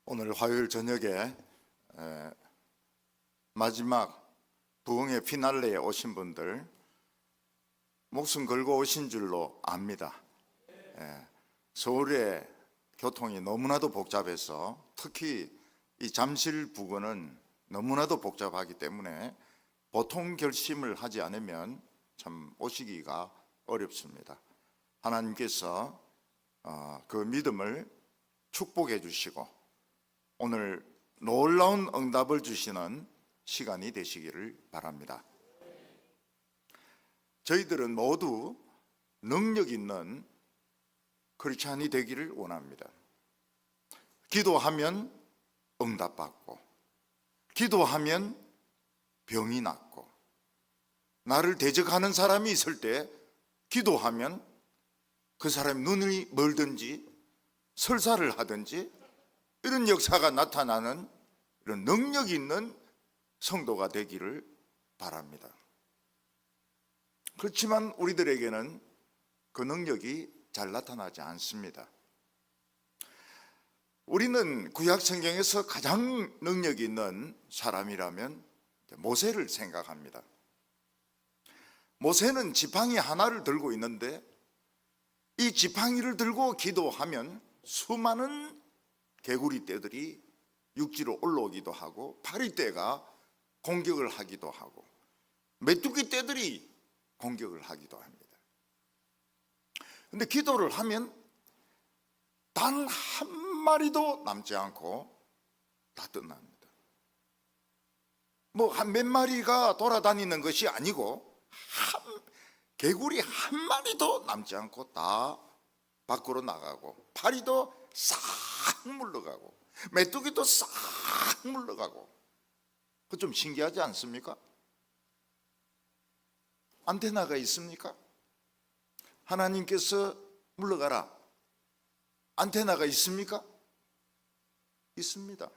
오늘 화요일 저녁에 마지막 부흥의 피날레에 오신 분들 목숨 걸고 오신 줄로 압니다. 서울의 교통이 너무나도 복잡해서 특히 이 잠실 부근은 너무나도 복잡하기 때문에 보통 결심을 하지 않으면 참 오시기가 어렵습니다. 하나님께서 그 믿음을 축복해 주시고 오늘 놀라운 응답을 주시는 시간이 되시기를 바랍니다. 저희들은 모두 능력 있는 크리스찬이 되기를 원합니다. 기도하면 응답받고, 기도하면 병이 낫고, 나를 대적하는 사람이 있을 때 기도하면 그 사람이 눈이 멀든지 설사를 하든지 이런 역사가 나타나는 이런 능력 있는 성도가 되기를 바랍니다. 그렇지만 우리들에게는 그 능력이 잘 나타나지 않습니다. 우리는 구약 성경에서 가장 능력 있는 사람이라면 모세를 생각합니다. 모세는 지팡이 하나를 들고 있는데 이 지팡이를 들고 기도하면 수많은 개구리 떼들이 육지로 올라오기도 하고 파리떼가 공격을 하기도 하고 메뚜기 떼들이 공격을 하기도 합니다. 근데 기도를 하면 단 한 마리도 남지 않고 다 끝납니다. 뭐 한 몇 마리가 돌아다니는 것이 아니고 개구리 한 마리도 남지 않고 다 밖으로 나가고 파리도 싹 물러가고 메뚜기도 싹 물러가고. 그 좀 신기하지 않습니까? 안테나가 있습니까? 하나님께서 물러가라, 안테나가 있습니까? 있습니다.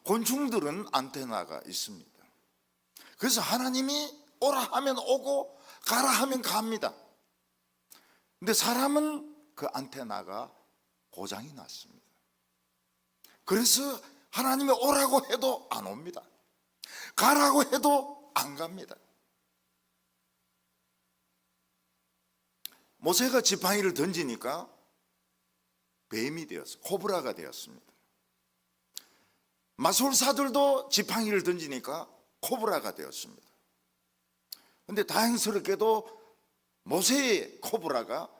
곤충들은 안테나가 있습니다. 그래서 하나님이 오라 하면 오고 가라 하면 갑니다. 근데 사람은 그 안테나가 고장이 났습니다. 그래서 하나님이 오라고 해도 안 옵니다. 가라고 해도 안 갑니다. 모세가 지팡이를 던지니까 뱀이 되었어요. 코브라가 되었습니다. 마술사들도 지팡이를 던지니까 코브라가 되었습니다. 그런데 다행스럽게도 모세의 코브라가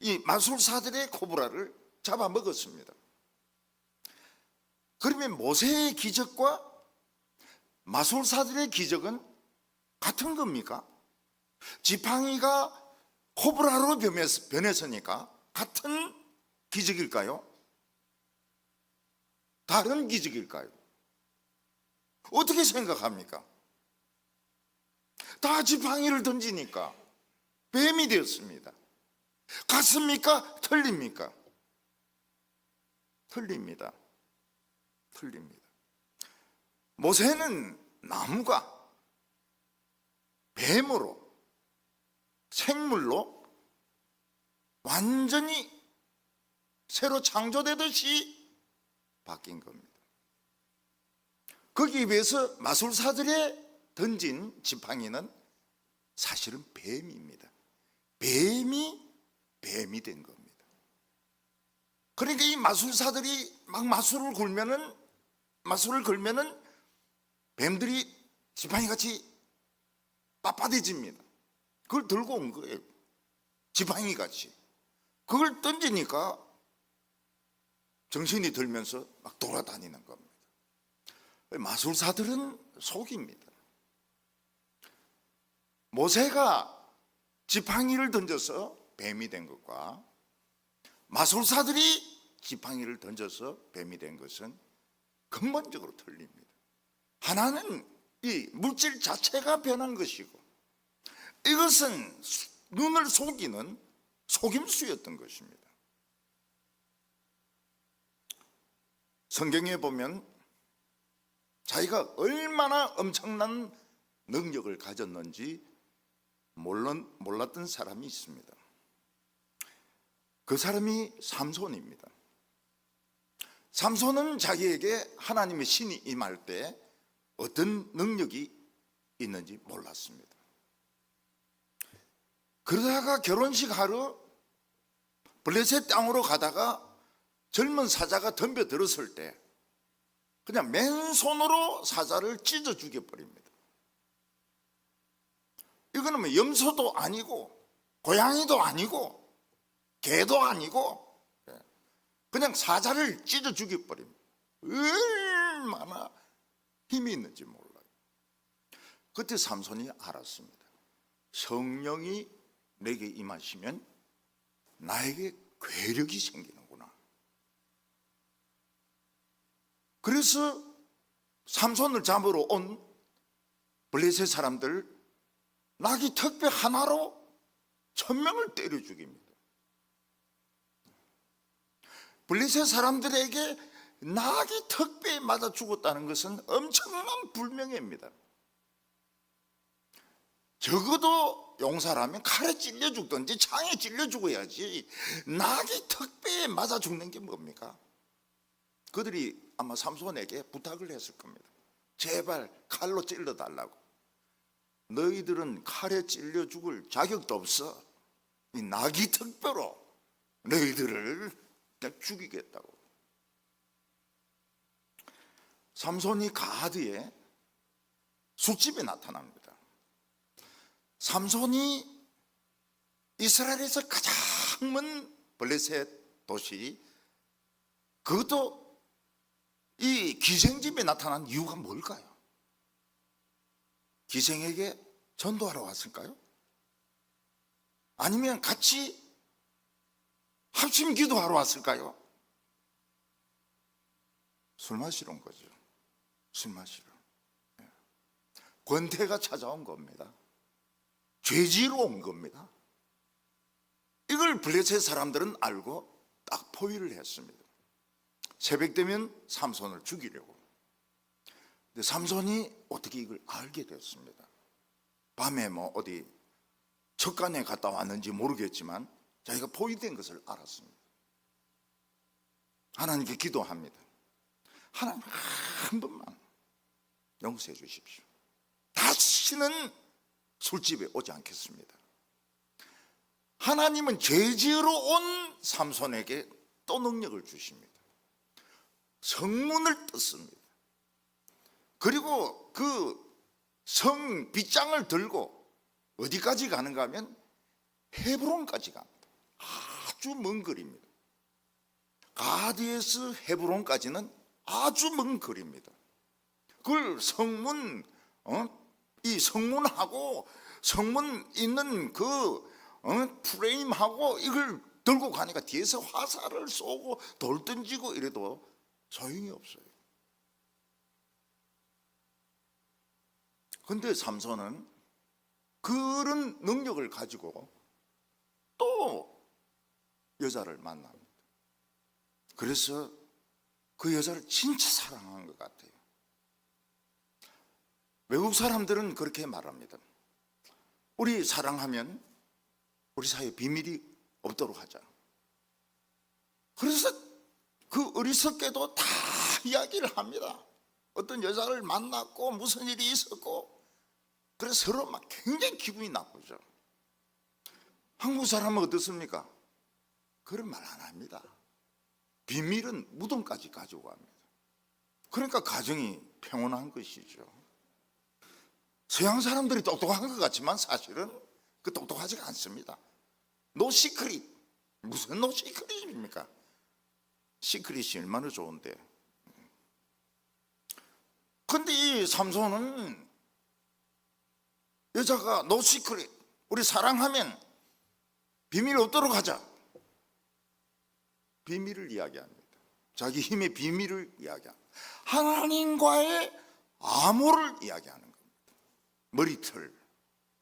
이 마술사들의 코브라를 잡아먹었습니다. 그러면 모세의 기적과 마술사들의 기적은 같은 겁니까? 지팡이가 코브라로 변했으니까 같은 기적일까요? 다른 기적일까요? 어떻게 생각합니까? 다 지팡이를 던지니까 뱀이 되었습니다. 같습니까? 틀립니까? 틀립니다. 틀립니다. 모세는 나무가 뱀으로 생물로 완전히 새로 창조되듯이 바뀐 겁니다. 거기에 비해서 마술사들의 던진 지팡이는 사실은 뱀입니다. 뱀이 된 겁니다. 그러니까 이 마술사들이 막 마술을 걸면은 뱀들이 지팡이같이 빳빳해집니다. 그걸 들고 온 거예요. 지팡이같이. 그걸 던지니까 정신이 들면서 막 돌아다니는 겁니다. 마술사들은 속입니다. 모세가 지팡이를 던져서 뱀이 된 것과 마술사들이 지팡이를 던져서 뱀이 된 것은 근본적으로 틀립니다. 하나는 이 물질 자체가 변한 것이고 이것은 눈을 속이는 속임수였던 것입니다. 성경에 보면 자기가 얼마나 엄청난 능력을 가졌는지 몰랐던 사람이 있습니다. 그 사람이 삼손입니다. 삼손은 자기에게 하나님의 신이 임할 때 어떤 능력이 있는지 몰랐습니다. 그러다가 결혼식 하러 블레셋 땅으로 가다가 젊은 사자가 덤벼들었을 때 그냥 맨손으로 사자를 찢어 죽여버립니다. 이거는 뭐 염소도 아니고 고양이도 아니고 개도 아니고 그냥 사자를 찢어 죽여버립니다. 얼마나 힘이 있는지 몰라요. 그때 삼손이 알았습니다. 성령이 내게 임하시면 나에게 괴력이 생기는구나. 그래서 삼손을 잡으러 온 블레셋 사람들 나귀 턱뼈 하나로 1000명을 때려 죽입니다. 블레셋 사람들에게 나귀 턱뼈에 맞아 죽었다는 것은 엄청난 불명예입니다. 적어도 용사라면 칼에 찔려 죽든지 창에 찔려 죽어야지 나귀 턱뼈에 맞아 죽는 게 뭡니까? 그들이 아마 삼손에게 부탁을 했을 겁니다. 제발 칼로 찔러달라고. 너희들은 칼에 찔려 죽을 자격도 없어. 이 나귀 턱뼈로 너희들을 그냥 죽이겠다고. 삼손이 가드에 술집에 나타납니다. 삼손이 이스라엘에서 가장 먼 블레셋 도시, 그것도 이 기생집에 나타난 이유가 뭘까요? 기생에게 전도하러 왔을까요? 아니면 같이 합심 기도하러 왔을까요? 술 마시러 온 거죠. 술 마시러. 권태가 찾아온 겁니다. 죄지로 온 겁니다. 이걸 블레셋 사람들은 알고 딱 포위를 했습니다. 새벽 되면 삼손을 죽이려고. 근데 삼손이 어떻게 이걸 알게 됐습니다. 밤에 뭐 어디 척간에 갔다 왔는지 모르겠지만 자기가 포위된 것을 알았습니다. 하나님께 기도합니다. 하나님 한 번만 용서해 주십시오. 다시는 술집에 오지 않겠습니다. 하나님은 죄지으러 온 삼손에게 또 능력을 주십니다. 성문을 뜯습니다. 그리고 그 성 빗장을 들고 어디까지 가는가 하면 헤브론까지 갑니다. 아주 먼 거리입니다. 가드에서 헤브론까지는 아주 먼 거리입니다. 그걸 성문, 이 성문하고 성문 있는 그 프레임하고 이걸 들고 가니까 뒤에서 화살을 쏘고 돌 던지고 이래도 소용이 없어요. 그런데 삼손은 그런 능력을 가지고 또 여자를 만납니다. 그래서 그 여자를 진짜 사랑한 것 같아요. 외국 사람들은 그렇게 말합니다. 우리 사랑하면 우리 사이에 비밀이 없도록 하자. 그래서 그 어리석게도 다 이야기를 합니다. 어떤 여자를 만났고 무슨 일이 있었고, 그래서 서로 막 굉장히 기분이 나쁘죠. 한국 사람은 어떻습니까? 그런 말 안 합니다. 비밀은 무덤까지 가지고 갑니다. 그러니까 가정이 평온한 것이죠. 서양 사람들이 똑똑한 것 같지만 사실은 그 똑똑하지가 않습니다. 노 시크릿. 무슨 노 시크릿입니까? 시크릿이 얼마나 좋은데. 근데 이 삼손은 여자가 노 시크릿, 우리 사랑하면 비밀 없도록 하자. 비밀을 이야기합니다. 자기 힘의 비밀을 이야기합니다. 하나님과의 암호를 이야기하는 겁니다. 머리털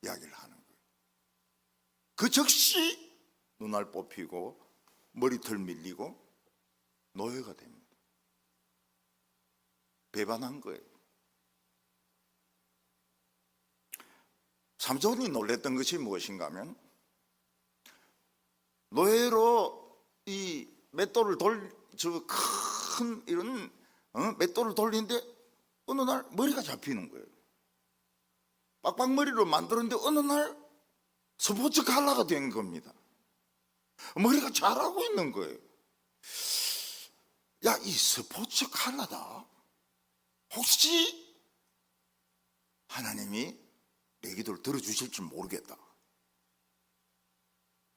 이야기를 하는 거예요. 그 즉시 눈알 뽑히고 머리털 밀리고 노예가 됩니다. 배반한 거예요. 삼손이 놀랬던 것이 무엇인가 하면, 노예로 이 맷돌을 큰 이런 맷돌을 돌리는데 어느 날 머리가 잡히는 거예요. 빡빡머리로 만들었는데 어느 날 스포츠 칼라가 된 겁니다. 머리가 자라고 있는 거예요. 야, 이 스포츠 칼라다. 혹시 하나님이 내 기도를 들어주실 줄 모르겠다.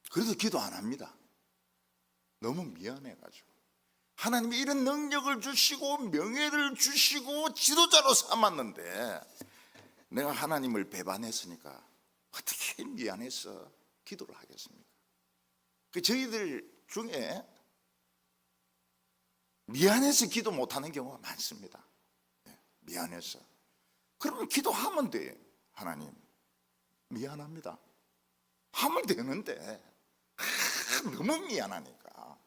그래도 기도 안 합니다. 너무 미안해가지고. 하나님이 이런 능력을 주시고 명예를 주시고 지도자로 삼았는데 내가 하나님을 배반했으니까 어떻게 미안해서 기도를 하겠습니까? 저희들 중에 미안해서 기도 못하는 경우가 많습니다. 미안해서. 그러면 기도하면 돼. 하나님 미안합니다 하면 되는데 너무 미안하니까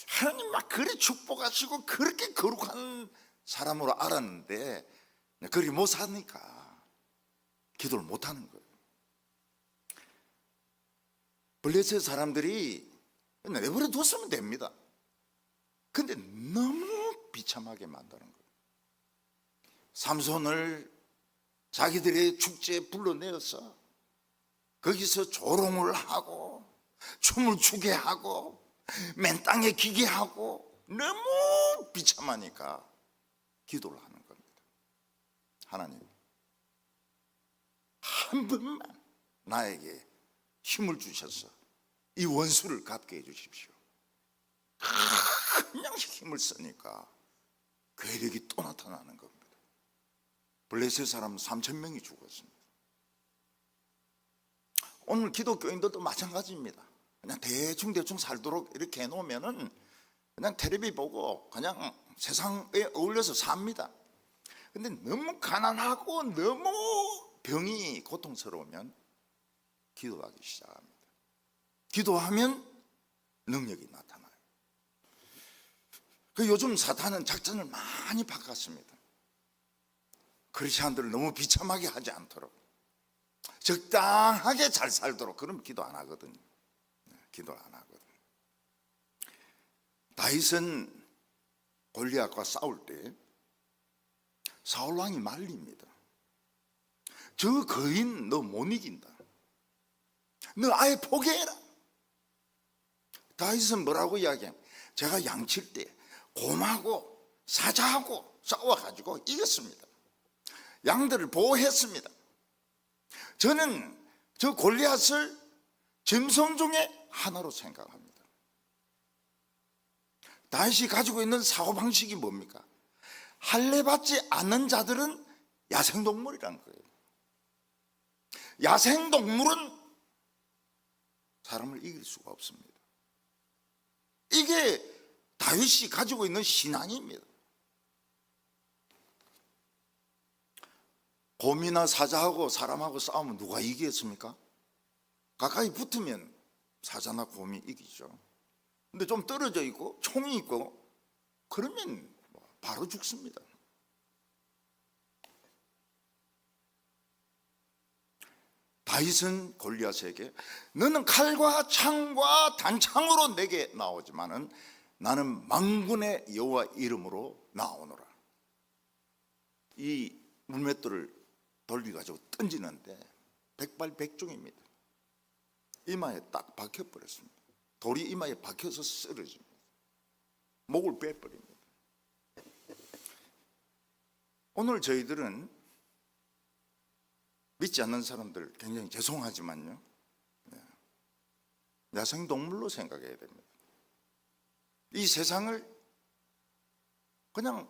하나님 막 그리 축복하시고 그렇게 거룩한 사람으로 알았는데 그렇게 못 사니까 기도를 못하는 거예요. 블레셋 사람들이 내버려 뒀으면 됩니다. 근데 너무 비참하게 만드는 거예요. 삼손을 자기들의 축제에 불러내어서 거기서 조롱을 하고 춤을 추게 하고 맨 땅에 기게 하고 너무 비참하니까 기도를 하는 겁니다. 하나님 한 번만 나에게 힘을 주셔서 이 원수를 갚게 해 주십시오. 그냥 힘을 쓰니까 괴력이 또 나타나는 겁니다. 블레셋 사람 3,000명이 죽었습니다. 오늘 기독교인들도 마찬가지입니다. 그냥 대충 살도록 이렇게 해놓으면은 그냥 텔레비 보고 그냥 세상에 어울려서 삽니다. 근데 너무 가난하고 너무 병이 고통스러우면 기도하기 시작합니다. 기도하면 능력이 나타나요. 요즘 사탄은 작전을 많이 바꿨습니다. 크리스천들을 너무 비참하게 하지 않도록 적당하게 잘 살도록. 그럼 기도 안 하거든요. 기도를 안 하거든요. 다윗은 골리앗과 싸울 때 사울 왕이 말립니다. 저 거인 너 못 이긴다. 너 아예 포기해라. 다윗은 뭐라고 이야기합니까? 제가 양칠 때 곰하고 사자하고 싸워가지고 이겼습니다. 양들을 보호했습니다. 저는 저 골리앗을 짐승 중에 하나로 생각합니다. 다윗이 가지고 있는 사고방식이 뭡니까? 할례받지 않는 자들은 야생동물이라는 거예요. 야생동물은 사람을 이길 수가 없습니다. 이게 다윗이 가지고 있는 신앙입니다. 곰이나 사자하고 사람하고 싸우면 누가 이기겠습니까? 가까이 붙으면 사자나 곰이 이기죠. 근데 좀 떨어져 있고 총이 있고 그러면 바로 죽습니다. 다윗은 골리앗에게 너는 칼과 창과 단창으로 내게 나오지만은 나는 만군의 여호와 이름으로 나오노라. 이 물맷돌을 돌려가지고 던지는데 백발백중입니다. 이마에 딱 박혀버렸습니다. 돌이 이마에 박혀서 쓰러집니다. 목을 빼버립니다. 오늘 저희들은 믿지 않는 사람들 굉장히 죄송하지만요, 야생동물로 생각해야 됩니다. 이 세상을 그냥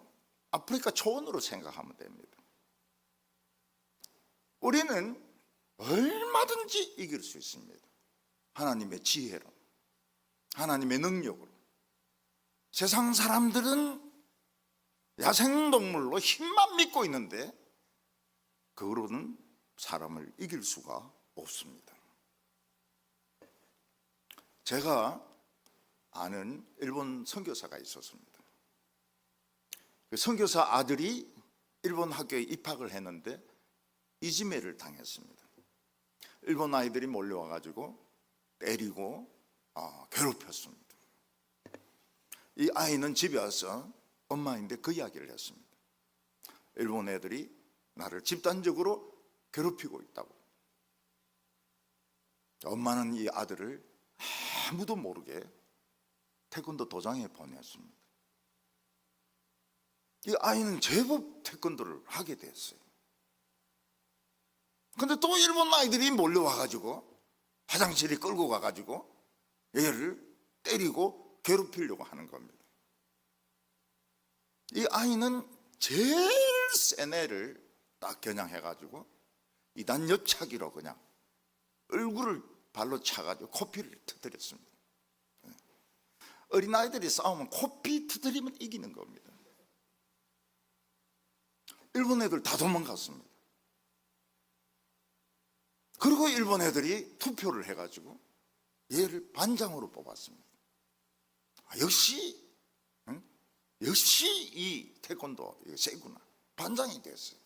아프리카 초원으로 생각하면 됩니다. 우리는 얼마든지 이길 수 있습니다. 하나님의 지혜로, 하나님의 능력으로. 세상 사람들은 야생동물로 힘만 믿고 있는데 그거로는 사람을 이길 수가 없습니다. 제가 아는 일본 선교사가 있었습니다. 그 선교사 아들이 일본 학교에 입학을 했는데 이지메를 당했습니다. 일본 아이들이 몰려와가지고 때리고 괴롭혔습니다. 이 아이는 집에 와서 엄마인데 그 이야기를 했습니다. 일본 애들이 나를 집단적으로 괴롭히고 있다고. 엄마는 이 아들을 아무도 모르게 태권도 도장에 보냈습니다. 이 아이는 제법 태권도를 하게 됐어요. 근데 또 일본 아이들이 몰려와가지고 화장실에 끌고 가가지고 얘를 때리고 괴롭히려고 하는 겁니다. 이 아이는 제일 센 애를 딱 겨냥해가지고 이단 옆차기로 그냥 얼굴을 발로 차가지고 코피를 터뜨렸습니다. 어린아이들이 싸우면 코피 터뜨리면 이기는 겁니다. 일본 애들 다 도망갔습니다. 그리고 일본 애들이 투표를 해가지고 얘를 반장으로 뽑았습니다. 역시 이 태권도 세구나. 반장이 됐어요.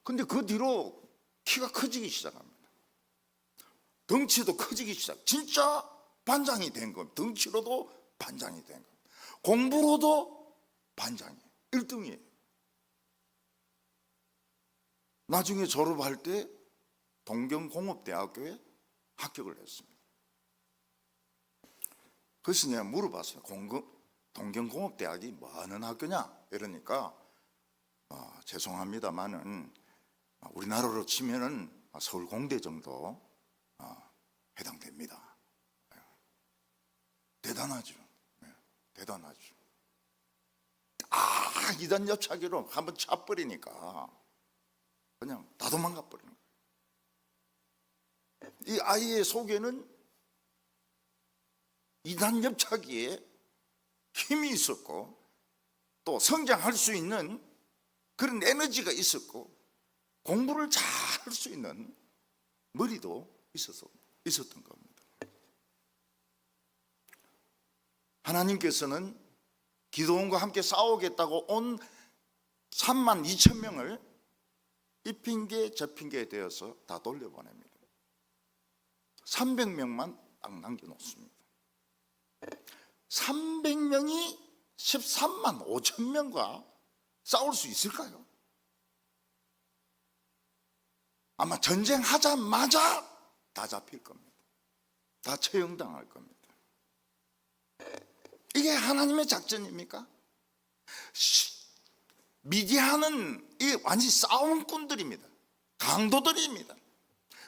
근데 그 뒤로 키가 커지기 시작합니다. 덩치도 커지기 시작. 진짜 반장이 된 겁니다. 덩치로도 반장이 된 겁니다. 공부로도 반장이에요. 1등이에요. 나중에 졸업할 때 동경공업대학교에 합격을 했습니다. 그래서 내가 물어봤어요. 동경공업대학이 뭐 하는 학교냐? 이러니까 죄송합니다만은 우리나라로 치면은 서울공대 정도 해당됩니다. 대단하죠. 대단하죠. 이단 옆차기로 한번 차버리니까 그냥 다 도망가 버리는 거예요. 이 아이의 속에는 이단 옆차기에 힘이 있었고 또 성장할 수 있는 그런 에너지가 있었고 공부를 잘 할 수 있는 머리도 있었던 겁니다. 하나님께서는 기도원과 함께 싸우겠다고 온 3만 2천 명을 이 핑계 저 핑계에 대해서 다 돌려보냅니다. 300명만 딱 남겨놓습니다. 300명이 13만 5천 명과 싸울 수 있을까요? 아마 전쟁하자마자 다 잡힐 겁니다. 다 처형당할 겁니다. 이게 하나님의 작전입니까? 미디안은 이 완전히 싸움꾼들입니다. 강도들입니다.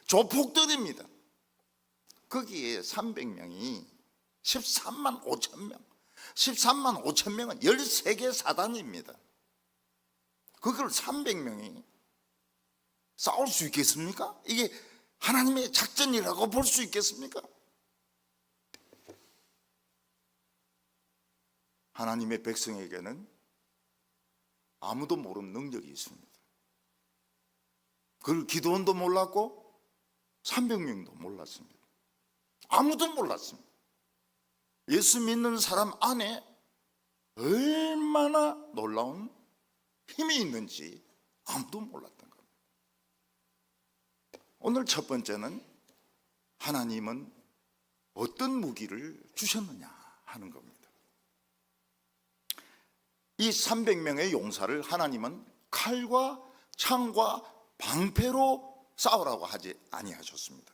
조폭들입니다. 거기에 300명이 13만 5천 명, 13만 5천 명은 13개 사단입니다. 그걸 300명이 싸울 수 있겠습니까? 이게 하나님의 작전이라고 볼 수 있겠습니까? 하나님의 백성에게는 아무도 모르는 능력이 있습니다. 그걸 기도원도 몰랐고 300명도 몰랐습니다. 아무도 몰랐습니다. 예수 믿는 사람 안에 얼마나 놀라운 힘이 있는지 아무도 몰랐던 겁니다. 오늘 첫 번째는 하나님은 어떤 무기를 주셨느냐 하는 겁니다. 이 300명의 용사를 하나님은 칼과 창과 방패로 싸우라고 하지 아니하셨습니다.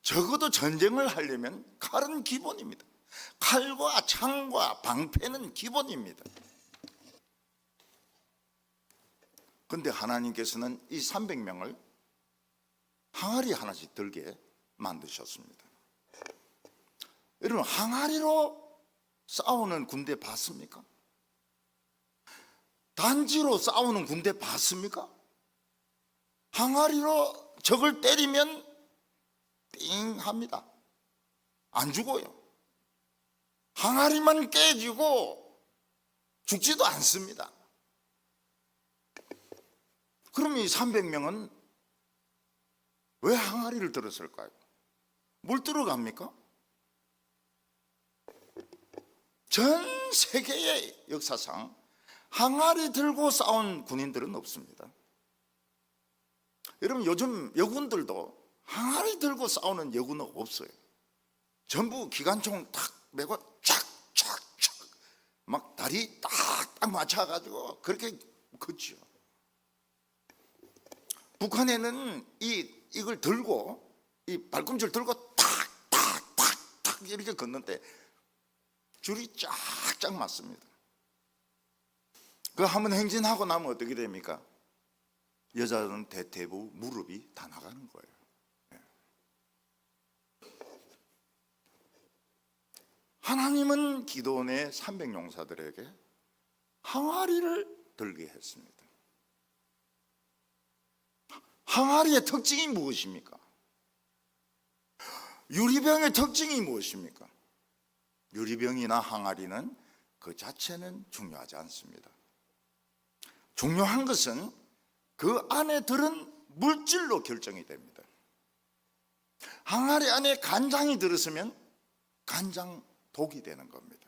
적어도 전쟁을 하려면 칼은 기본입니다. 칼과 창과 방패는 기본입니다. 그런데 하나님께서는 이 300명을 항아리 하나씩 들게 만드셨습니다. 여러분, 항아리로 싸우는 군대 봤습니까? 단지로 싸우는 군대 봤습니까? 항아리로 적을 때리면 띵 합니다. 안 죽어요. 항아리만 깨지고 죽지도 않습니다. 그럼 이 300명은 왜 항아리를 들었을까요? 뭘 들어갑니까? 전 세계의 역사상 항아리 들고 싸운 군인들은 없습니다. 여러분, 요즘 여군들도 항아리 들고 싸우는 여군은 없어요. 전부 기관총 탁 메고 착착착 막 다리 딱 맞춰가지고 그렇게 걷죠. 북한에는 이걸 들고 이 발꿈치를 들고 탁탁탁탁 이렇게 걷는데 줄이 쫙쫙 맞습니다. 그 한번 행진하고 나면 어떻게 됩니까? 여자들은 대부분 무릎이 다 나가는 거예요. 하나님은 기도원의 300용사들에게 항아리를 들게 했습니다. 항아리의 특징이 무엇입니까? 유리병의 특징이 무엇입니까? 유리병이나 항아리는 그 자체는 중요하지 않습니다. 중요한 것은 그 안에 들은 물질로 결정이 됩니다. 항아리 안에 간장이 들었으면 간장 독이 되는 겁니다.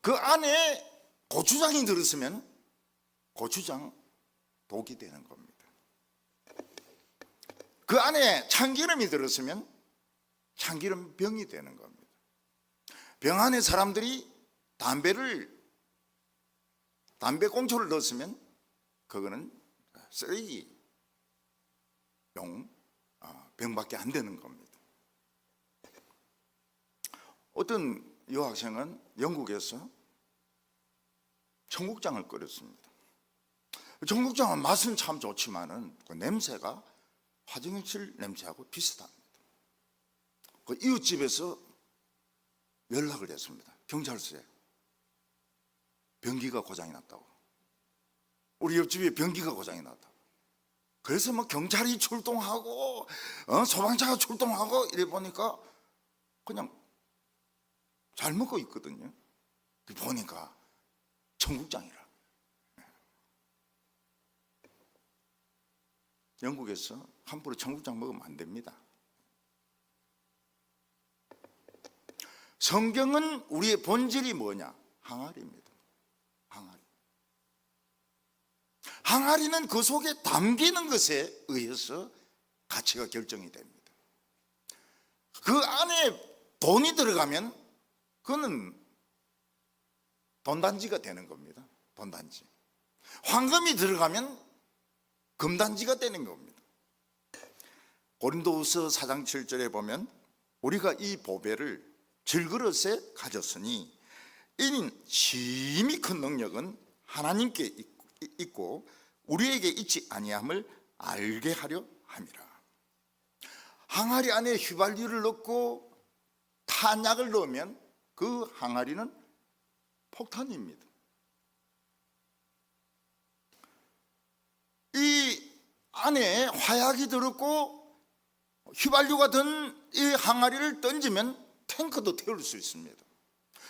그 안에 고추장이 들었으면 고추장 독이 되는 겁니다. 그 안에 참기름이 들었으면 참기름 병이 되는 겁니다. 병 안에 사람들이 담배 꽁초를 넣었으면 그거는 쓰레기 병밖에 안 되는 겁니다. 어떤 여학생은 영국에서 청국장을 끓였습니다. 청국장은 맛은 참 좋지만은 그 냄새가 화장실 냄새하고 비슷합니다. 그 이웃집에서 연락을 했습니다. 경찰서에 변기가 고장이 났다고. 우리 옆집에 변기가 고장이 났다고. 그래서 뭐 경찰이 출동하고 소방차가 출동하고 이래 보니까 그냥 잘 먹고 있거든요. 보니까 청국장이라. 영국에서 함부로 청국장 먹으면 안 됩니다. 성경은 우리의 본질이 뭐냐? 항아리입니다. 항아리. 항아리는 그 속에 담기는 것에 의해서 가치가 결정이 됩니다. 그 안에 돈이 들어가면 그거는 돈단지가 되는 겁니다. 돈단지. 황금이 들어가면 금단지가 되는 겁니다. 고린도후서 4장 7절에 보면 우리가 이 보배를 질그릇에 가졌으니 이는 심히 큰 능력은 하나님께 있고 우리에게 있지 아니함을 알게 하려 함이라. 항아리 안에 휘발유를 넣고 탄약을 넣으면 그 항아리는 폭탄입니다. 이 안에 화약이 들었고 휘발유가 든 이 항아리를 던지면 탱크도 태울 수 있습니다.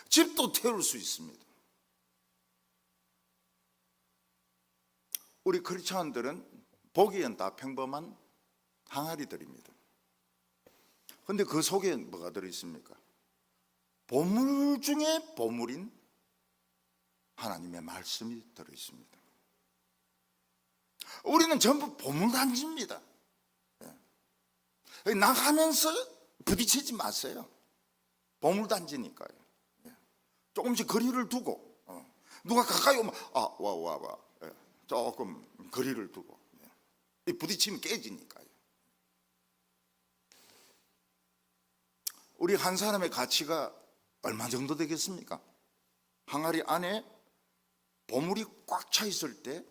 집도 태울 수 있습니다. 우리 크리스찬들은 보기엔 다 평범한 항아리들입니다. 그런데 그 속에 뭐가 들어있습니까? 보물 중에 보물인 하나님의 말씀이 들어있습니다. 우리는 전부 보물단지입니다. 나가면서 부딪히지 마세요. 보물단지니까요. 조금씩 거리를 두고 누가 가까이 오면 와 조금 거리를 두고 부딪히면 깨지니까요. 우리 한 사람의 가치가 얼마 정도 되겠습니까? 항아리 안에 보물이 꽉 차 있을 때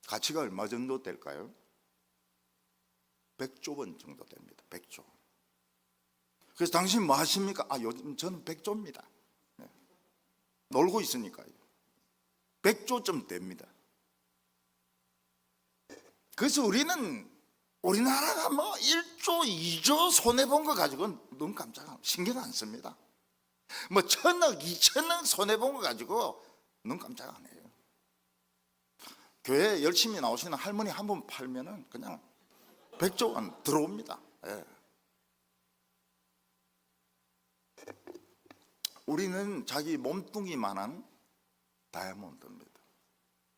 가치가 얼마 정도 될까요? 100조 원 정도 됩니다. 100조. 그래서 당신 뭐 하십니까? 요즘 저는 100조입니다. 놀고 있으니까요. 100조쯤 됩니다. 그래서 우리나라가 뭐 1조, 2조 손해본 거 가지고 눈 깜짝 신경 안 씁니다. 뭐 1000억, 2000억 손해본 거 가지고 눈 깜짝 안 해요. 교회 열심히 나오시는 할머니 한 번 팔면은 그냥 100조 원 들어옵니다. 우리는 자기 몸뚱이만한 다이아몬드입니다.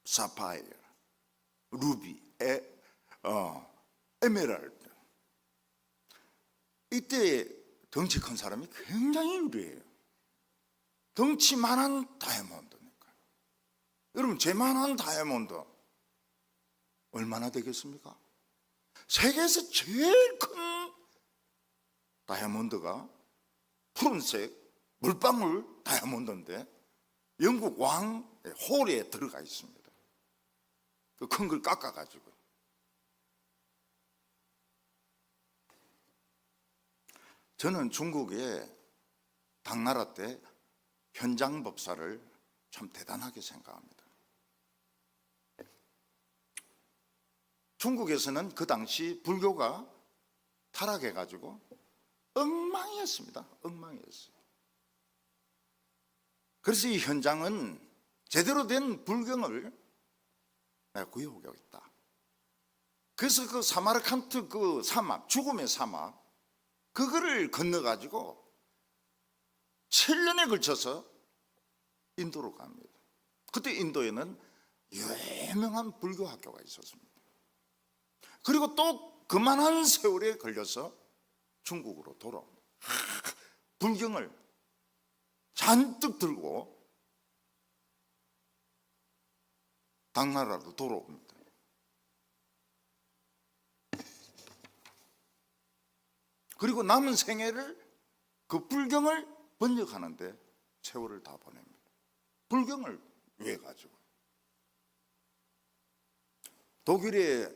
사파이어, 루비, 에메랄드. 이때 덩치 큰 사람이 굉장히 유리해요. 덩치만한 다이아몬드니까. 여러분, 제만한 다이아몬드 얼마나 되겠습니까? 세계에서 제일 큰 다이아몬드가 푸른색 물방울 다이아몬드인데 영국 왕 홀에 들어가 있습니다. 그 큰 걸 깎아가지고. 저는 중국의 당나라 때 현장 법사를 참 대단하게 생각합니다. 중국에서는 그 당시 불교가 타락해가지고 엉망이었습니다. 엉망이었어요. 그래서 이 현장은 제대로 된 불경을 내가 구해오겠다. 그래서 그 사마르칸트 그 사막, 죽음의 사막, 그거를 건너가지고 7년에 걸쳐서 인도로 갑니다. 그때 인도에는 유명한 불교 학교가 있었습니다. 그리고 또 그만한 세월에 걸려서 중국으로 돌아옵니다. 불경을 잔뜩 들고 당나라로 돌아옵니다. 그리고 남은 생애를 그 불경을 번역하는데 세월을 다 보냅니다. 불경을 위해 가지고. 독일의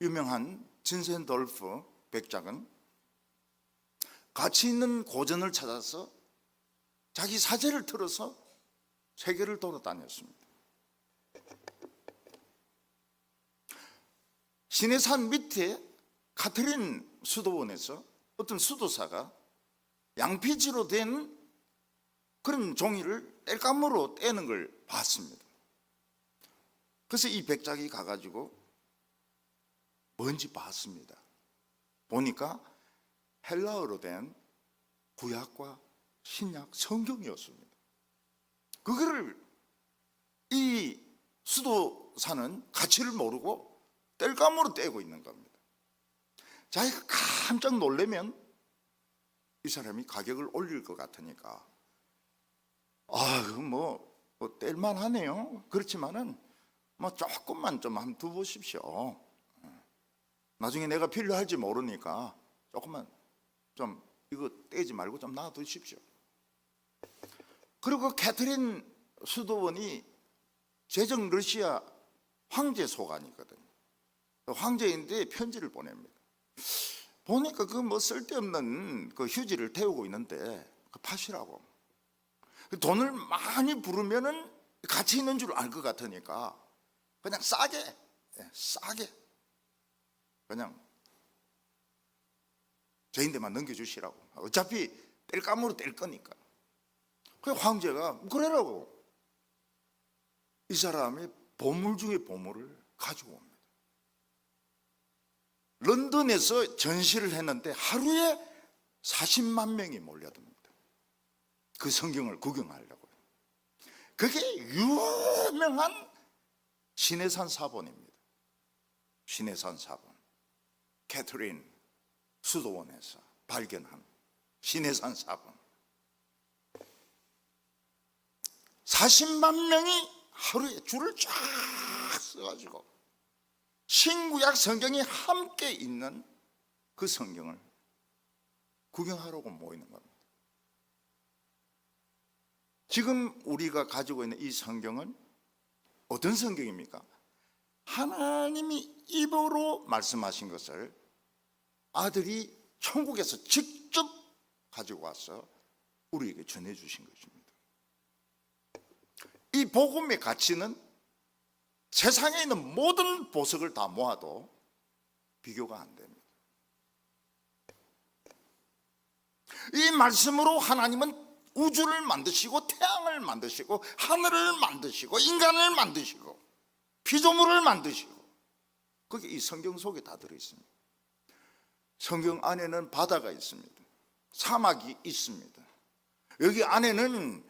유명한 진센돌프 백작은 가치 있는 고전을 찾아서 자기 사제를 틀어서 세계를 돌아다녔습니다. 시내산 밑에 카트린 수도원에서 어떤 수도사가 양피지로 된 그런 종이를 땔감으로 떼는 걸 봤습니다. 그래서 이 백작이 가가지고 뭔지 봤습니다. 보니까 헬라어로 된 구약과 신약 성경이었습니다. 그거를 이 수도사는 가치를 모르고 땔감으로 떼고 있는 겁니다. 자기가 깜짝 놀라면 이 사람이 가격을 올릴 것 같으니까 뗄만 하네요. 그렇지만은 조금만 좀 한번 두보십시오. 나중에 내가 필요할지 모르니까 조금만 좀 이거 떼지 말고 좀 놔두십시오. 그리고 캐트린 수도원이 제정 러시아 황제 소관이거든요. 황제인데 편지를 보냅니다. 보니까 그 쓸데없는 그 휴지를 태우고 있는데 파시라고. 돈을 많이 부르면은 가치 있는 줄 알 것 같으니까 그냥 싸게 그냥 저인데만 넘겨주시라고. 어차피 땔감으로 뗄 거니까. 그 황제가 그래라고. 이 사람이 보물 중에 보물을 가지고 옵니다. 런던에서 전시를 했는데 하루에 40만 명이 몰려듭니다. 그 성경을 구경하려고요. 그게 유명한 시내산 사본입니다. 시내산 사본. 캐트린 수도원에서 발견한 시내산 사본. 40만 명이 하루에 줄을 쫙 서가지고 신구약 성경이 함께 있는 그 성경을 구경하려고 모이는 겁니다. 지금 우리가 가지고 있는 이 성경은 어떤 성경입니까? 하나님이 입으로 말씀하신 것을 아들이 천국에서 직접 가지고 와서 우리에게 전해주신 것입니다. 이 복음의 가치는 세상에 있는 모든 보석을 다 모아도 비교가 안 됩니다. 이 말씀으로 하나님은 우주를 만드시고 태양을 만드시고 하늘을 만드시고 인간을 만드시고 피조물을 만드시고 그게 이 성경 속에 다 들어있습니다. 성경 안에는 바다가 있습니다. 사막이 있습니다. 여기 안에는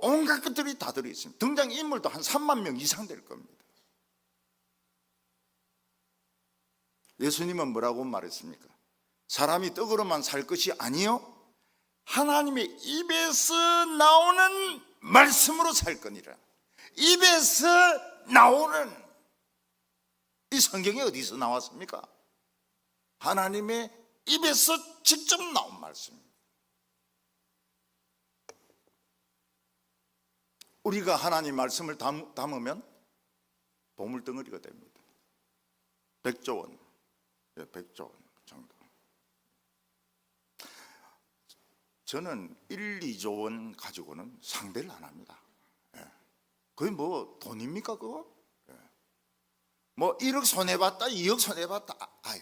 온갖 것들이 다 들어있습니다. 등장인물도 한 3만 명 이상 될 겁니다. 예수님은 뭐라고 말했습니까? 사람이 떡으로만 살 것이 아니요 하나님의 입에서 나오는 말씀으로 살 거니라. 입에서 나오는, 이 성경이 어디서 나왔습니까? 하나님의 입에서 직접 나온 말씀입니다. 우리가 하나님 말씀을 담으면 보물덩어리가 됩니다. 100조 원, 100조 원 정도. 저는 1, 2조 원 가지고는 상대를 안 합니다. 그게 뭐 돈입니까 그거? 뭐 1억 손해봤다 2억 손해봤다, 아유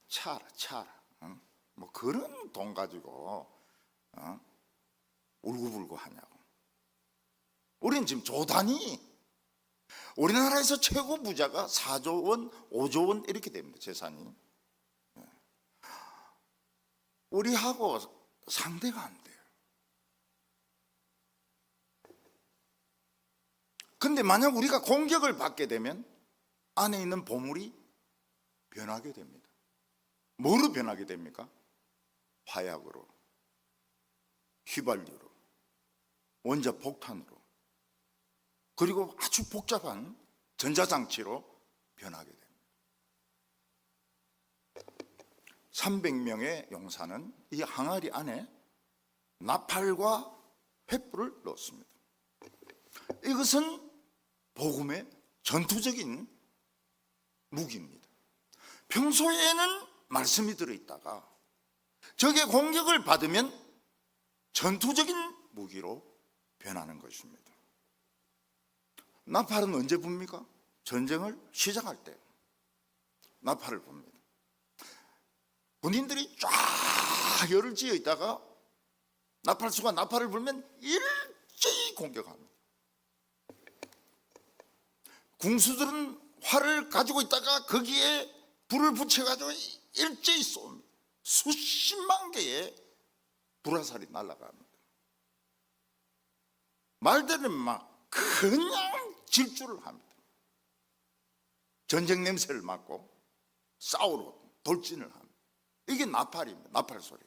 차라 응? 뭐 그런 돈 가지고 울고불고 하냐고. 우리는 지금 조단위, 우리나라에서 최고 부자가 4조 원 5조 원 이렇게 됩니다. 재산이. 우리하고 상대가 안 돼요. 근데 만약 우리가 공격을 받게 되면 안에 있는 보물이 변하게 됩니다. 뭐로 변하게 됩니까? 화약으로, 휘발유로, 원자폭탄으로, 그리고 아주 복잡한 전자장치로 변하게 됩니다. 300명의 용사는 이 항아리 안에 나팔과 횃불을 넣었습니다. 이것은 복음의 전투적인 무기입니다. 평소에는 말씀이 들어있다가 적의 공격을 받으면 전투적인 무기로 변하는 것입니다. 나팔은 언제 붑니까? 전쟁을 시작할 때 나팔을 붑니다. 군인들이 쫙 열을 지어 있다가 나팔수가 나팔을 불면 일제히 공격합니다. 궁수들은 활을 가지고 있다가 거기에 불을 붙여가지고 일제히 쏩니다. 수십만 개의 불화살이 날아갑니다. 말들은 막 그냥 질주를 합니다. 전쟁 냄새를 맡고 싸우러 돌진을 합니다. 이게 나팔입니다. 나팔 소리.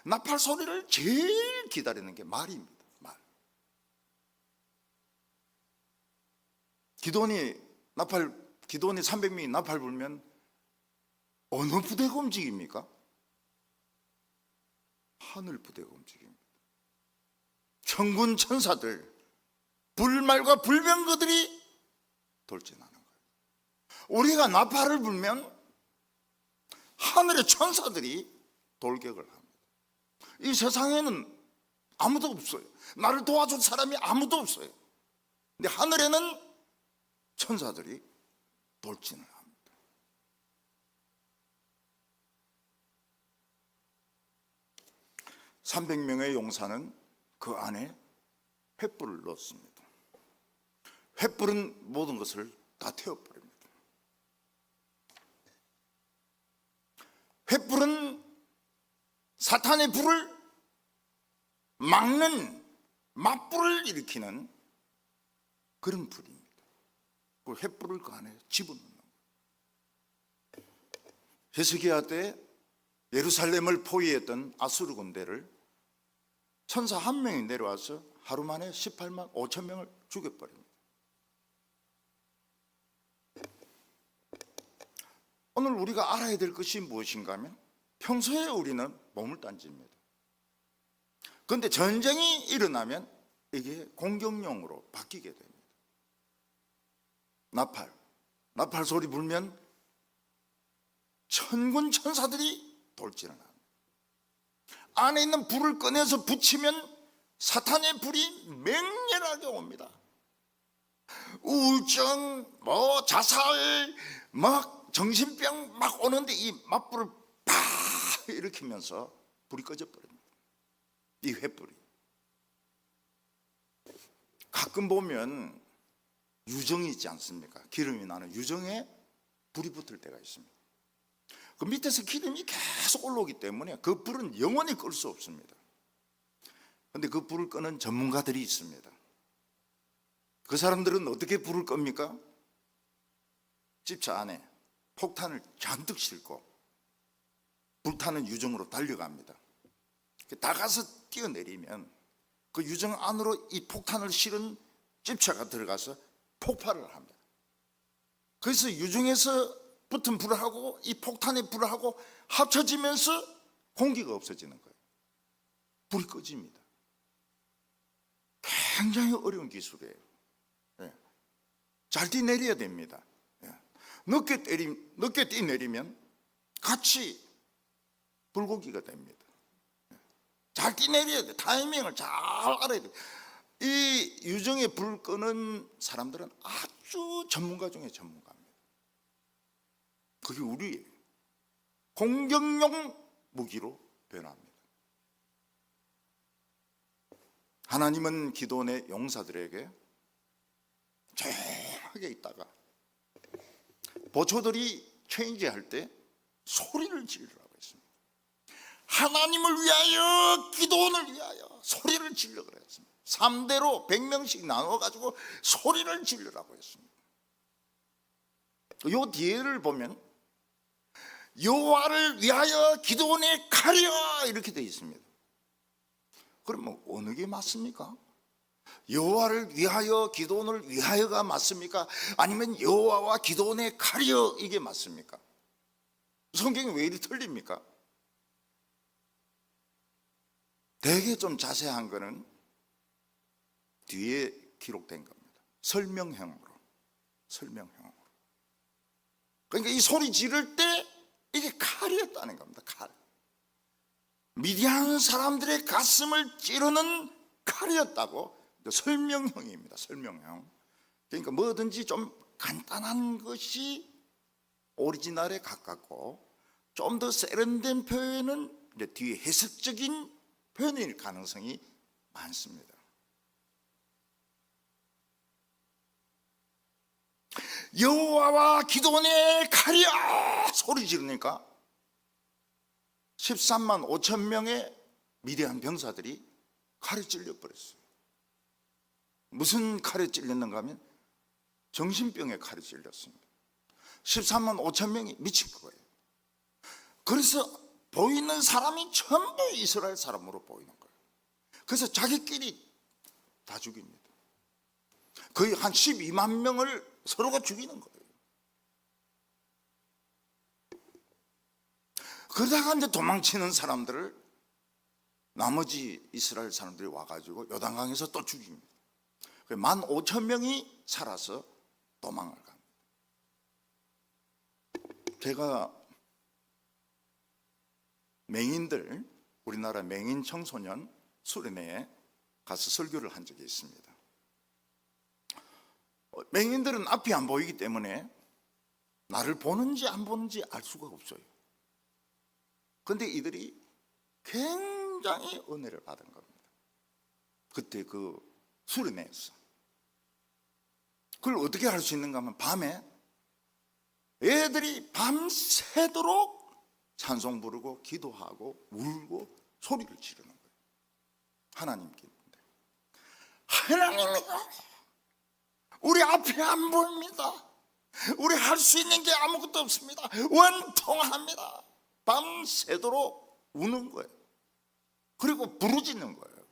나팔 소리를 제일 기다리는 게 말입니다. 말. 기도원이 300명이 나팔 불면 어느 부대가 움직입니까? 하늘 부대가 움직입니다. 천군 천사들, 불말과 불병거들이 돌진하는 거예요. 우리가 나팔을 불면 하늘의 천사들이 돌격을 합니다. 이 세상에는 아무도 없어요. 나를 도와줄 사람이 아무도 없어요. 근데 하늘에는 천사들이 돌진을 합니다. (300명의) 용사는 그 안에 횃불을 넣었습니다. 횃불은 모든 것을 다 태워버립니다. 횃불은 사탄의 불을 막는, 맞불을 일으키는 그런 불입니다. 그 횃불을 그 안에 집어넣는 거예요. 히스기야 때 예루살렘을 포위했던 아수르 군대를 천사 한 명이 내려와서 하루 만에 18만 5천 명을 죽여버립니다. 오늘 우리가 알아야 될 것이 무엇인가 하면 평소에 우리는 몸을 던집니다. 그런데 전쟁이 일어나면 이게 공격용으로 바뀌게 됩니다. 나팔 소리 불면 천군 천사들이 돌진을 합니다. 안에 있는 불을 꺼내서 붙이면 사탄의 불이 맹렬하게 옵니다. 우울증, 자살, 정신병 막 오는데 이 맞불을 팍 일으키면서 불이 꺼져버립니다. 이 횃불이. 가끔 보면 유정이 있지 않습니까? 기름이 나는 유정에 불이 붙을 때가 있습니다. 그 밑에서 기름이 계속 올라오기 때문에 그 불은 영원히 끌 수 없습니다. 그런데 그 불을 끄는 전문가들이 있습니다. 그 사람들은 어떻게 불을 끕니까? 집차 안에 폭탄을 잔뜩 싣고 불타는 유정으로 달려갑니다. 나가서 뛰어내리면 그 유정 안으로 이 폭탄을 실은 집차가 들어가서 폭발을 합니다. 그래서 유정에서 붙은 불하고 이 폭탄의 불하고 합쳐지면서 공기가 없어지는 거예요. 불이 꺼집니다. 굉장히 어려운 기술이에요. 잘 뛰내려야 됩니다. 늦게 뛰내리면 같이 불고기가 됩니다. 잘 뛰내려야 돼. 타이밍을 잘 알아야 돼. 이 유정에 불 끄는 사람들은 아주 전문가 중에 전문가입니다. 그게 우리의 공격용 무기로 변합니다. 하나님은 기도원의 용사들에게 조용하게 있다가 보초들이 체인지할 때 소리를 지르라고 했습니다. 하나님을 위하여, 기도원을 위하여 소리를 지르라고 했습니다. 3대로 100명씩 나눠가지고 소리를 지르라고 했습니다. 요 뒤에를 보면 여호와를 위하여 기도원에 가려 이렇게 되어 있습니다. 그러면 어느 게 맞습니까? 여호와를 위하여 기도원을 위하여가 맞습니까? 아니면 여호와와 기도원에 가려 이게 맞습니까? 성경이 왜 이리 틀립니까? 되게 좀 자세한 거는 뒤에 기록된 겁니다. 설명형으로. 그러니까 이 소리 지를 때 이게 칼이었다는 겁니다. 칼. 미디안 사람들의 가슴을 찌르는 칼이었다고. 설명형입니다. 설명형. 그러니까 뭐든지 좀 간단한 것이 오리지널에 가깝고 좀 더 세련된 표현은 이제 뒤에 해석적인 표현일 가능성이 많습니다. 여호와와 기도원에 가려 소리 지르니까 13만 5천 명의 미디안 병사들이 칼에 찔려버렸어요. 무슨 칼에 찔렸는가 하면 정신병에 칼에 찔렸습니다. 13만 5천 명이 미친 거예요. 그래서 보이는 사람이 전부 이스라엘 사람으로 보이는 거예요. 그래서 자기끼리 다 죽입니다. 거의 한 12만 명을 서로가 죽이는 거예요. 그러다가 이제 도망치는 사람들을 나머지 이스라엘 사람들이 와가지고 요단강에서 또 죽입니다. 15,000명이 살아서 도망을 갑니다. 제가 맹인들, 우리나라 맹인 청소년 수련회에 가서 설교를 한 적이 있습니다. 맹인들은 앞이 안 보이기 때문에 나를 보는지 안 보는지 알 수가 없어요. 그런데 이들이 굉장히 은혜를 받은 겁니다. 그때 그 수련회에서. 그걸 어떻게 할 수 있는가 하면 밤에 애들이 밤새도록 찬송 부르고 기도하고 울고 소리를 지르는 거예요. 하나님께. 하나님이다. 우리 앞에 안 보입니다. 우리 할 수 있는 게 아무것도 없습니다. 원통합니다. 밤새도록 우는 거예요. 그리고 부르짖는 거예요.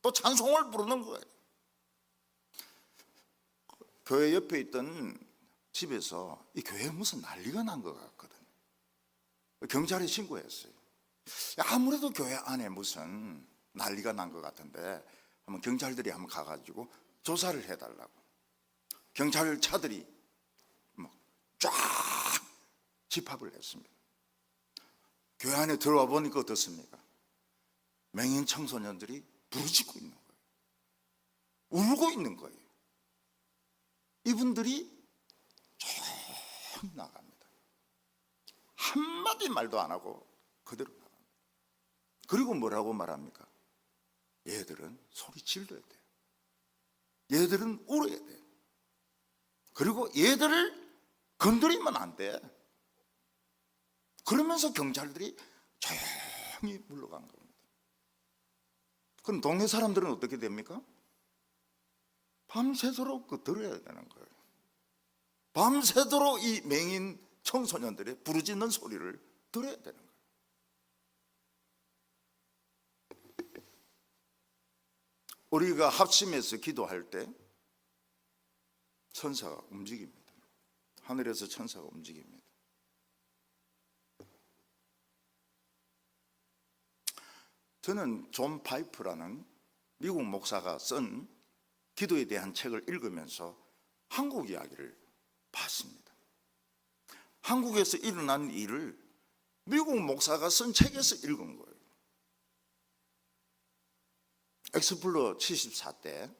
또 찬송을 부르는 거예요. 교회 옆에 있던 집에서 이 교회에 무슨 난리가 난 것 같거든. 경찰에 신고했어요. 아무래도 교회 안에 무슨 난리가 난 것 같은데 한번 경찰들이 한번 가가지고 조사를 해달라고. 경찰 차들이 쫙 집합을 했습니다. 교회 안에 들어와 보니까 어떻습니까? 맹인 청소년들이 부르짖고 있는 거예요. 울고 있는 거예요. 이분들이 조용히 나갑니다. 한마디 말도 안 하고 그대로 나갑니다. 그리고 뭐라고 말합니까? 얘들은 소리 질러야 돼요. 얘들은 울어야 돼요. 그리고 얘들을 건드리면 안 돼. 그러면서 경찰들이 조용히 물러간 겁니다. 그럼 동네 사람들은 어떻게 됩니까? 밤새도록 그 들어야 되는 거예요. 밤새도록 이 맹인 청소년들의 부르짖는 소리를 들어야 되는 거예요. 우리가 합심해서 기도할 때 천사가 움직입니다. 하늘에서 천사가 움직입니다. 저는 존 파이프라는 미국 목사가 쓴 기도에 대한 책을 읽으면서 한국 이야기를 봤습니다. 한국에서 일어난 일을 미국 목사가 쓴 책에서 읽은 거예요. 엑스플로러 74때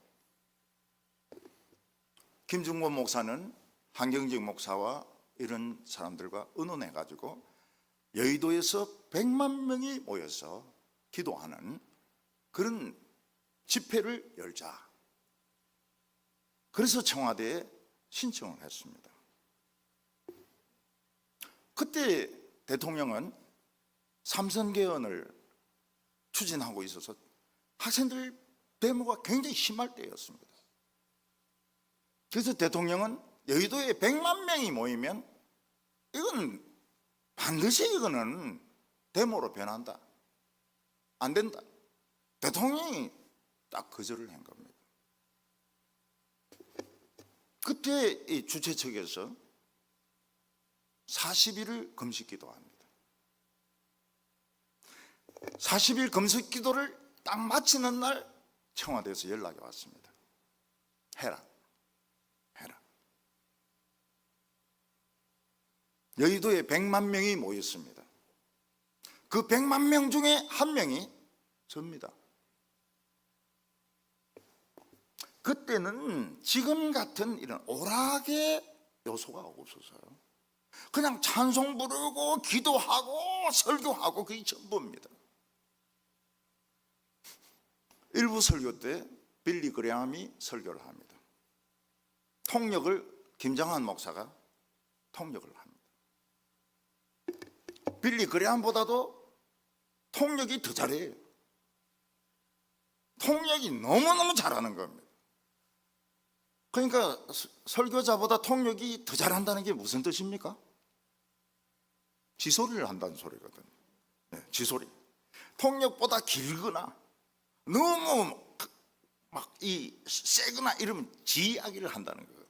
김중권 목사는 한경직 목사와 이런 사람들과 의논해가지고 여의도에서 100만 명이 모여서 기도하는 그런 집회를 열자. 그래서 청와대에 신청을 했습니다. 그때 대통령은 삼선개헌을 추진하고 있어서 학생들 데모가 굉장히 심할 때였습니다. 그래서 대통령은 여의도에 100만 명이 모이면 이건 반드시 이거는 데모로 변한다. 안 된다. 대통령이 딱 거절을 한 겁니다. 그때 이 주최 측에서 40일을 금식 기도합니다. 40일 금식 기도를 딱 마치는 날 청와대에서 연락이 왔습니다. 해라. 여의도에 100만 명이 모였습니다. 그 100만 명 중에 한 명이 접니다. 그때는 지금 같은 이런 오락의 요소가 없었어요. 그냥 찬송 부르고 기도하고 설교하고 그게 전부입니다. 일부 설교 때 빌리 그레함이 설교를 합니다. 통역을 김장한 목사가 통역을 합니다. 빌리 그레함보다도 통역이 더 잘해요. 통역이 너무너무 잘하는 겁니다. 그러니까 설교자보다 통역이 더 잘한다는 게 무슨 뜻입니까? 지소리를 한다는 소리거든요. 네, 지소리. 통역보다 길거나 너무 막 이 세거나 이러면 지 이야기를 한다는 거거든요.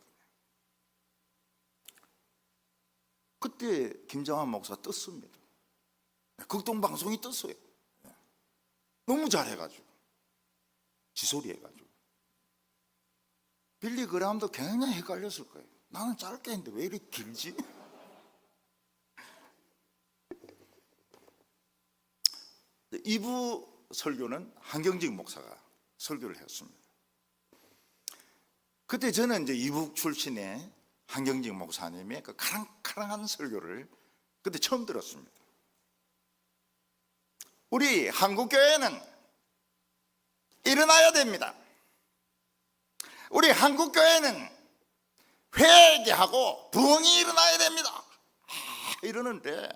그때 김정한 목사 떴습니다. 극동방송이 떴어요. 너무 잘해가지고 지소리 해가지고 빌리 그레함도 굉장히 헷갈렸을 거예요. 나는 짧게 했는데 왜 이렇게 길지? 이부 설교는 한경직 목사가 설교를 했습니다. 그때 저는 이제 이북 출신의 한경직 목사님의 그 카랑카랑한 설교를 그때 처음 들었습니다. 우리 한국교회는 일어나야 됩니다. 우리 한국교회는 회개하고 부흥이 일어나야 됩니다. 이러는데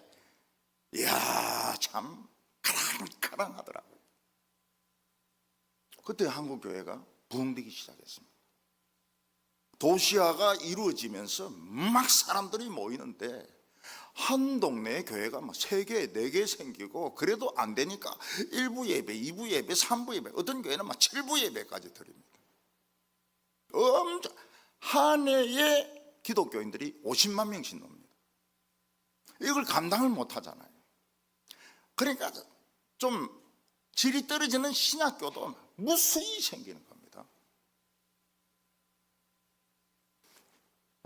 이야 참 카랑카랑하더라고요. 그때 한국교회가 부흥되기 시작했습니다. 도시화가 이루어지면서 막 사람들이 모이는데 한 동네에 교회가 막 3개, 4개 생기고 그래도 안 되니까 1부 예배, 2부 예배, 3부 예배, 어떤 교회는 막 7부 예배까지 드립니다. 한 해에 기독교인들이 50만 명씩 넘습니다. 이걸 감당을 못 하잖아요. 그러니까 좀 질이 떨어지는 신학교도 무수히 생기는 겁니다.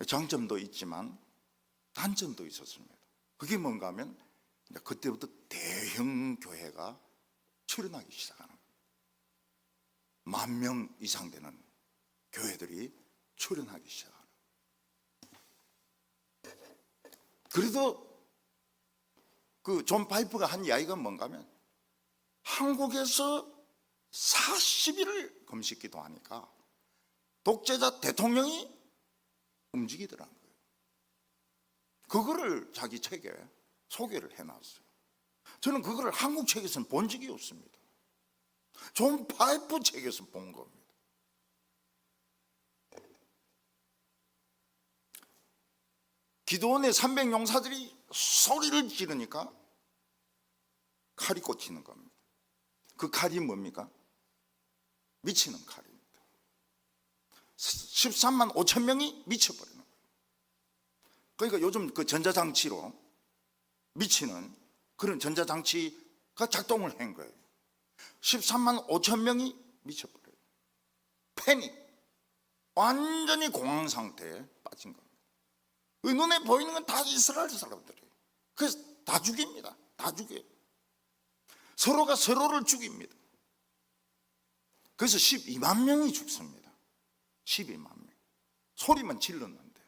장점도 있지만 단점도 있었습니다. 그게 뭔가 하면 그때부터 대형 교회가 출현하기 시작하는 거예요. 10,000명 이상 되는 교회들이 출현하기 시작하는 거예요. 그래도 그 존 파이프가 한 이야기가 뭔가 하면 한국에서 40일을 금식 기도하니까 독재자 대통령이 움직이더라는 거예요. 그거를 자기 책에 소개를 해놨어요. 저는 그거를 한국 책에서는 본 적이 없습니다. 존 파이프 책에서 본 겁니다. 기도원의 300용사들이 소리를 지르니까 칼이 꽂히는 겁니다. 그 칼이 뭡니까? 미치는 칼입니다. 13만 5천 명이 미쳐버리는 거예요. 그러니까 요즘 그 전자장치로 미치는 그런 전자장치가 작동을 한 거예요. 13만 5천 명이 미쳐버려요. 패닉, 완전히 공황 상태에 빠진 겁니다. 눈에 보이는 건 다 이스라엘 사람들이에요. 그래서 다 죽입니다. 다 죽여요. 서로가 서로를 죽입니다. 그래서 12만 명이 죽습니다. 12만 명. 소리만 질렀는데.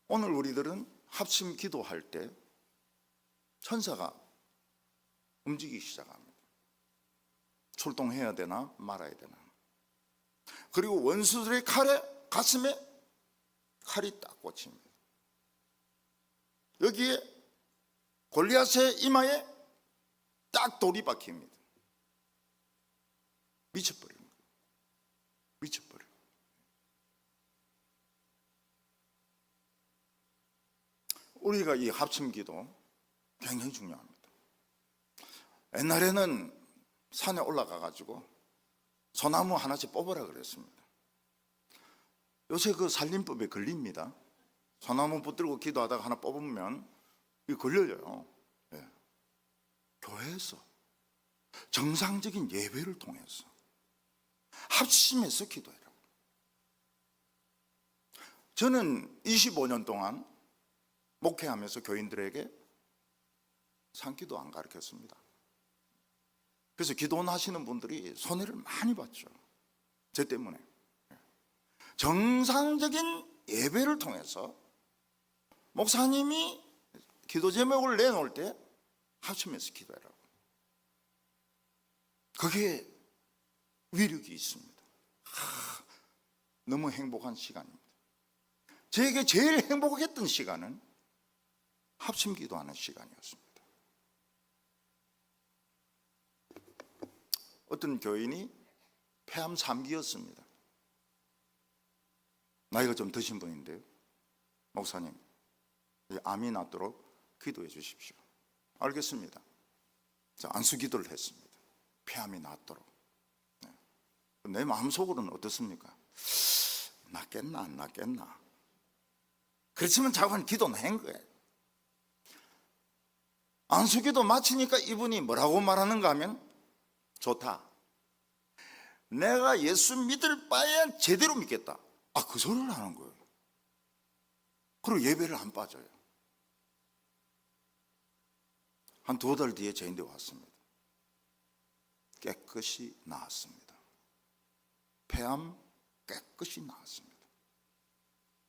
오늘 우리들은 합심 기도할 때 천사가 움직이기 시작합니다. 출동해야 되나 말아야 되나. 그리고 원수들의 가슴에 칼이 딱 꽂힙니다. 여기에 골리앗의 이마에 딱 돌이 박힙니다. 미쳐버리는 거예요. 미쳐버려요. 우리가 이 합심기도 굉장히 중요합니다. 옛날에는 산에 올라가 가지고 소나무 하나씩 뽑으라 그랬습니다. 요새 그 살림법에 걸립니다. 소나무 붙들고 기도하다가 하나 뽑으면 이거 걸려요. 네. 교회에서 정상적인 예배를 통해서 합심해서 기도해라. 저는 25년 동안 목회하면서 교인들에게 산기도 안 가르쳤습니다. 그래서 기도원 하시는 분들이 손해를 많이 봤죠. 제 때문에. 정상적인 예배를 통해서 목사님이 기도 제목을 내놓을 때 합심해서 기도해라고. 그게 위력이 있습니다. 너무 행복한 시간입니다. 저에게 제일 행복했던 시간은 합심 기도하는 시간이었습니다. 어떤 교인이 폐암 3기였습니다. 나이가 좀 드신 분인데요. 목사님, 암이 낫도록 기도해 주십시오. 알겠습니다. 자, 안수 기도를 했습니다. 폐암이 낫도록. 네. 내 마음속으로는 어떻습니까? 낫겠나 안 낫겠나. 그렇지만 자꾸 기도는 한 거예요. 안수 기도 마치니까 이분이 뭐라고 말하는가 하면, 좋다. 내가 예수 믿을 바에 제대로 믿겠다. 그 소리를 하는 거예요. 그리고 예배를 안 빠져요. 한 2달 뒤에 저인데 왔습니다. 깨끗이 나았습니다. 폐암 깨끗이 나았습니다.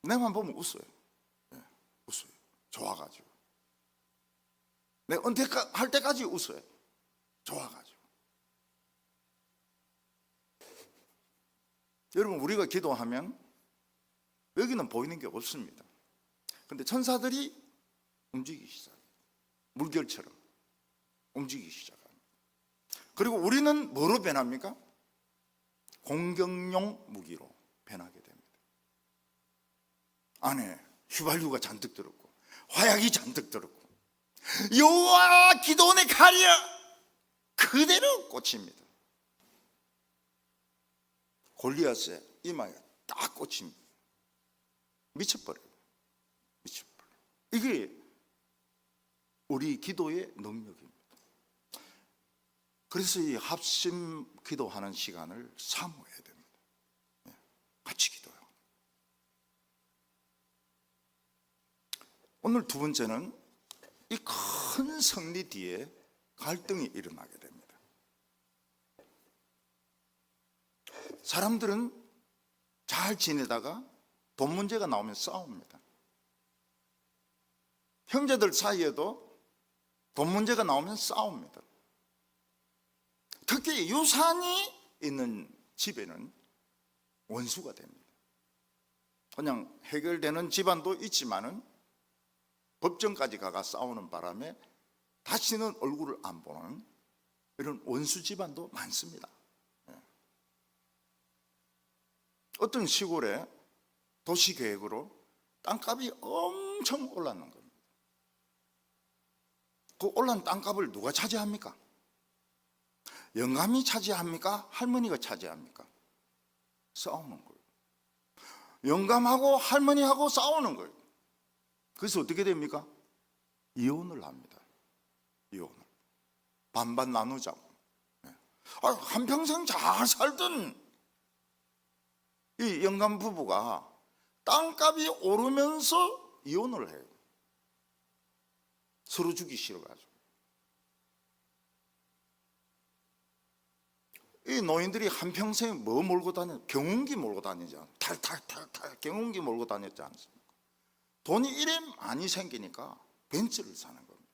내만 보면 웃어요. 네, 웃어요. 좋아가지고. 내 은퇴할 때까지 웃어요. 좋아가지고. 여러분, 우리가 기도하면 여기는 보이는 게 없습니다. 그런데 천사들이 움직이기 시작해요. 물결처럼 움직이기 시작합니다. 그리고 우리는 뭐로 변합니까? 공격용 무기로 변하게 됩니다. 안에 휘발유가 잔뜩 들었고 화약이 잔뜩 들었고 여호와 기도원의 칼이야 그대로 꽂힙니다. 골리앗의 이마에 딱 꽂힙니다. 미쳐버려요. 미쳐버려요. 이게 우리 기도의 능력입니다. 그래서 이 합심 기도하는 시간을 사모해야 됩니다. 같이 기도해요. 오늘 2번째는 이 큰 승리 뒤에 갈등이 일어나게 됩니다. 사람들은 잘 지내다가 돈 문제가 나오면 싸웁니다. 형제들 사이에도 돈 문제가 나오면 싸웁니다. 특히 유산이 있는 집에는 원수가 됩니다. 그냥 해결되는 집안도 있지만은 법정까지 가가 싸우는 바람에 다시는 얼굴을 안 보는 이런 원수 집안도 많습니다. 어떤 시골에 도시계획으로 땅값이 엄청 올랐는 겁니다. 그 올라온 땅값을 누가 차지합니까? 영감이 차지합니까? 할머니가 차지합니까? 싸우는 거예요. 영감하고 할머니하고 싸우는 거예요. 그래서 어떻게 됩니까? 이혼을 합니다. 이혼을. 반반 나누자고. 한평생 잘 살던 이 영감 부부가 땅값이 오르면서 이혼을 해요. 서로 주기 싫어가지고. 이 노인들이 한평생 뭐 몰고 다녔? 경운기 몰고 다니지 않아요? 탈탈탈탈 경운기 몰고 다녔지 않습니까? 돈이 이래 많이 생기니까 벤츠를 사는 겁니다.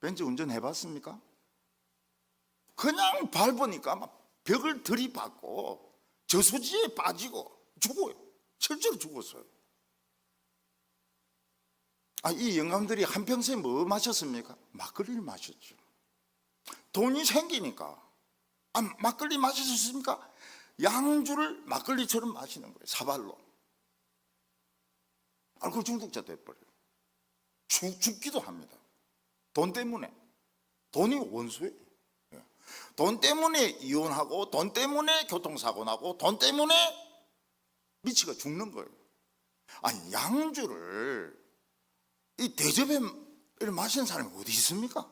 벤츠 운전해 봤습니까? 그냥 밟으니까 막 벽을 들이받고 저수지에 빠지고 죽어요. 실제로 죽었어요. 이 영감들이 한평생 뭐 마셨습니까? 막걸리를 마셨죠. 돈이 생기니까 막걸리 마셨습니까? 양주를 막걸리처럼 마시는 거예요. 사발로. 알코올 중독자 돼버려요. 죽기도 합니다. 돈 때문에. 돈이 원수예요. 돈 때문에 이혼하고, 돈 때문에 교통사고 나고, 돈 때문에 미치가 죽는 거예요. 양주를 이 대접에 마시는 사람이 어디 있습니까?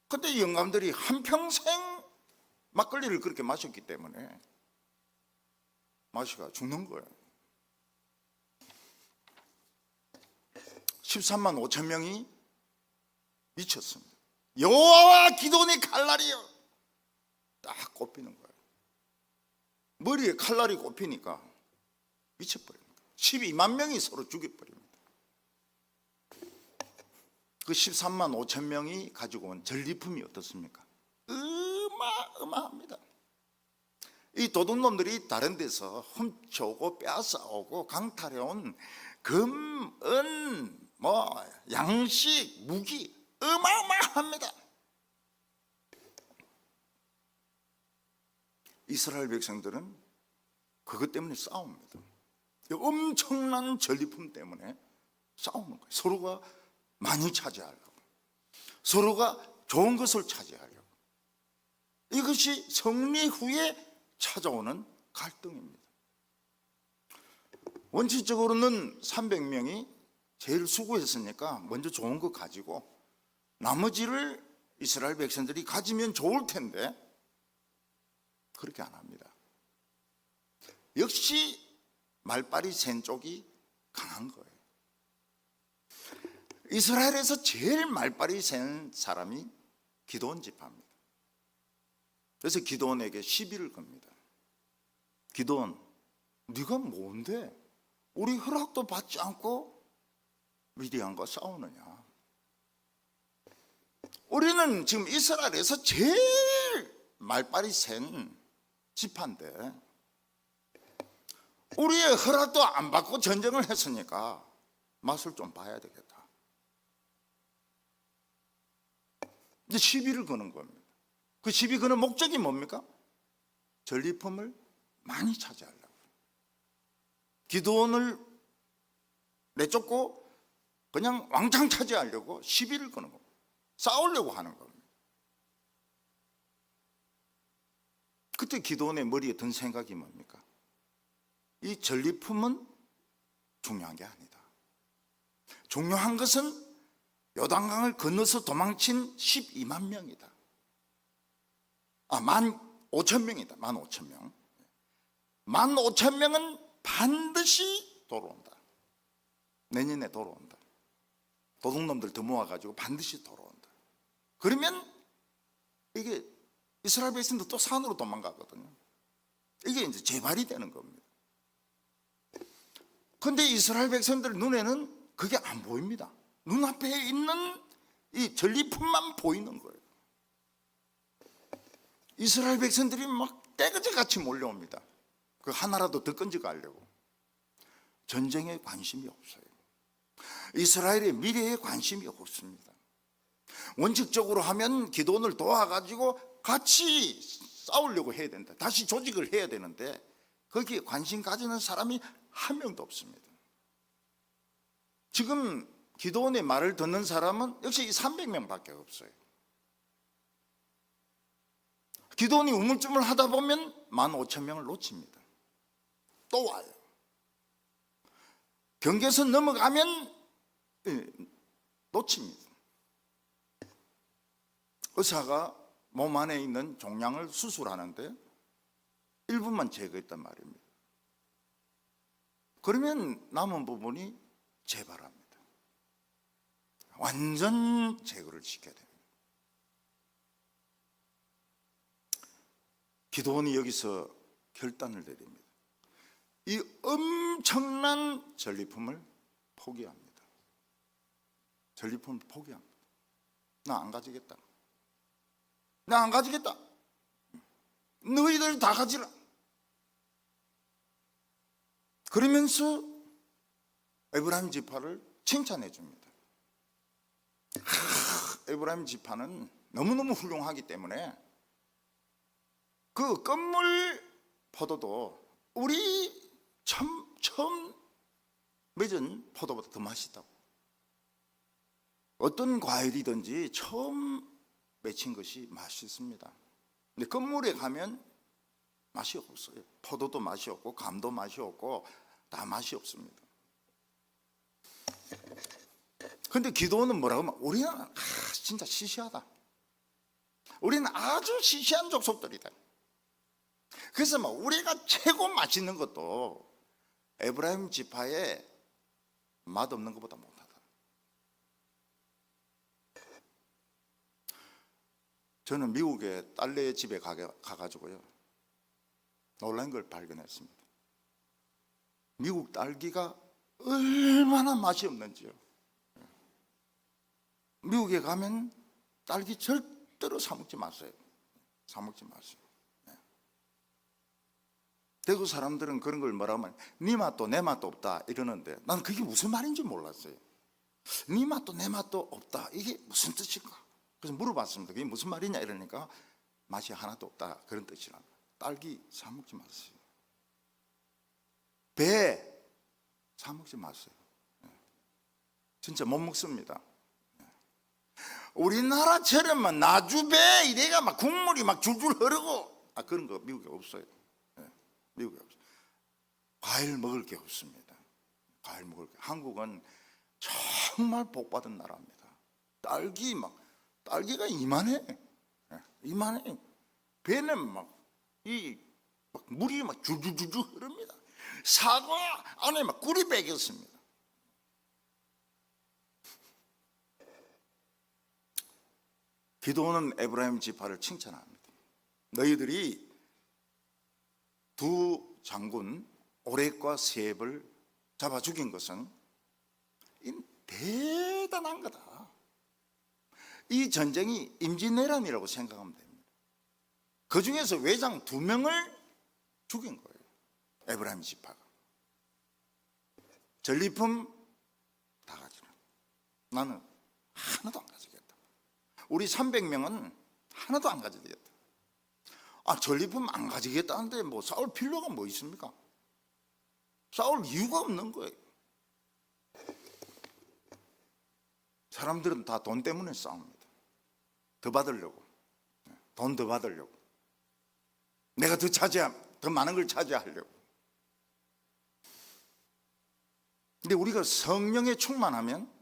근데 영감들이 한평생 막걸리를 그렇게 마셨기 때문에 마시가 죽는 거예요. 13만 5천 명이 미쳤습니다. 여호와와 기도니 칼날이요. 딱 꼽히는 거예요. 머리에 칼날이 꼽히니까 미쳐버립니다. 12만 명이 서로 죽여버립니다. 그 13만 5천 명이 가지고 온 전리품이 어떻습니까? 어마어마합니다. 이 도둑놈들이 다른 데서 훔쳐오고 빼앗아오고 강탈해온 금, 은, 양식, 무기 어마어마합니다. 이스라엘 백성들은 그것 때문에 싸웁니다. 엄청난 전리품 때문에 싸우는 거예요. 서로가 많이 차지하려고, 서로가 좋은 것을 차지하려고. 이것이 승리 후에 찾아오는 갈등입니다. 원칙적으로는 300명이 제일 수고했으니까 먼저 좋은 거 가지고 나머지를 이스라엘 백성들이 가지면 좋을 텐데 그렇게 안 합니다. 역시 말빨이 센 쪽이 강한 거예요. 이스라엘에서 제일 말빨이 센 사람이 기드온 지파입니다. 그래서 기드온에게 시비를 겁니다. 기드온, 네가 뭔데 우리 허락도 받지 않고 미디안과 싸우느냐? 우리는 지금 이스라엘에서 제일 말빨이 센 지파인데 우리의 허락도 안 받고 전쟁을 했으니까 맛을 좀 봐야 되겠다. 이제 시비를 거는 겁니다. 그 시비 거는 목적이 뭡니까? 전리품을 많이 차지하려고. 기드온을 내쫓고 그냥 왕창 차지하려고 시비를 거는 겁니다. 싸우려고 하는 겁니다. 그때 기드온의 머리에 든 생각이 뭡니까? 이 전리품은 중요한 게 아니다. 중요한 것은 요단강을 건너서 도망친 12만 명이다. 15,000명이다. 15,000명. 15,000명은 반드시 돌아온다. 내년에 돌아온다. 도둑놈들 더 모아가지고 반드시 돌아온다. 그러면 이게 이스라엘 백성도 또 산으로 도망가거든요. 이게 이제 재발이 되는 겁니다. 그런데 이스라엘 백성들 눈에는 그게 안 보입니다. 눈앞에 있는 이 전리품만 보이는 거예요. 이스라엘 백성들이 막 떼거지같이 몰려옵니다. 그 하나라도 더 건져가려고. 전쟁에 관심이 없어요. 이스라엘의 미래에 관심이 없습니다. 원칙적으로 하면 기드온을 도와가지고 같이 싸우려고 해야 된다. 다시 조직을 해야 되는데 거기에 관심 가지는 사람이 한 명도 없습니다. 지금 기도원의 말을 듣는 사람은 역시 이 300명밖에 없어요. 기도원이 우물쭈물 하다 보면 15,000명을 놓칩니다. 또 와요. 경계선 넘어가면 놓칩니다. 의사가 몸 안에 있는 종양을 수술하는데 일부만 제거했단 말입니다. 그러면 남은 부분이 재발합니다. 완전 제거를 시켜야 됩니다. 기도원이 여기서 결단을 내립니다. 이 엄청난 전리품을 포기합니다. 전리품을 포기합니다. 나 안 가지겠다. 나 안 가지겠다. 너희들 다 가지라. 그러면서 에브라임 지파를 칭찬해 줍니다. 에브라임 지파는 너무너무 훌륭하기 때문에 그 끝물 포도도 우리 처음 맺은 포도보다 더 맛있다고. 어떤 과일이든지 처음 맺힌 것이 맛있습니다. 근데 끝물에 가면 맛이 없어요. 포도도 맛이 없고 감도 맛이 없고 다 맛이 없습니다. 근데 기도원은 뭐라고 하면 우리는 진짜 시시하다. 우리는 아주 시시한 족속들이다. 그래서 우리가 최고 맛있는 것도 에브라임 지파에 맛없는 것보다 못하다. 저는 미국에 딸내 집에 가가지고요 놀란 걸 발견했습니다. 미국 딸기가 얼마나 맛이 없는지요. 미국에 가면 딸기 절대로 사 먹지 마세요. 사 먹지 마세요. 대구 사람들은 그런 걸 뭐라고 하면 네 맛도 내 맛도 없다 이러는데 나는 그게 무슨 말인지 몰랐어요. 네 맛도 내 맛도 없다 이게 무슨 뜻일까? 그래서 물어봤습니다. 그게 무슨 말이냐 이러니까 맛이 하나도 없다 그런 뜻이라. 딸기 사 먹지 마세요. 배 사 먹지 마세요. 진짜 못 먹습니다. 우리나라처럼 나주배 이래가 막 국물이 막 줄줄 흐르고 그런 거 미국에 없어요. 미국에 없어요. 과일 먹을 게 없습니다. 과일 먹을 게. 한국은 정말 복받은 나라입니다. 딸기가 이만해. 이만해. 배는 물이 막 줄줄줄줄 흐릅니다. 사과 안에 막 꿀이 배겼습니다. 기도원은 에브라임 지파를 칭찬합니다. 너희들이 두 장군 오렉과 세heb을 잡아 죽인 것은 대단한 거다. 이 전쟁이 임진왜란이라고 생각하면 됩니다. 그 중에서 외장 2명을 죽인 거예요. 에브라임 지파가. 전리품 다 가지라. 나는 하나도 안 가지겠다. 우리 300명은 하나도 안 가지겠다. 전리품 안 가지겠다는데 싸울 필요가 뭐 있습니까? 싸울 이유가 없는 거예요. 사람들은 다 돈 때문에 싸웁니다. 더 받으려고. 돈 더 받으려고. 내가 더 많은 걸 차지하려고. 근데 우리가 성령에 충만하면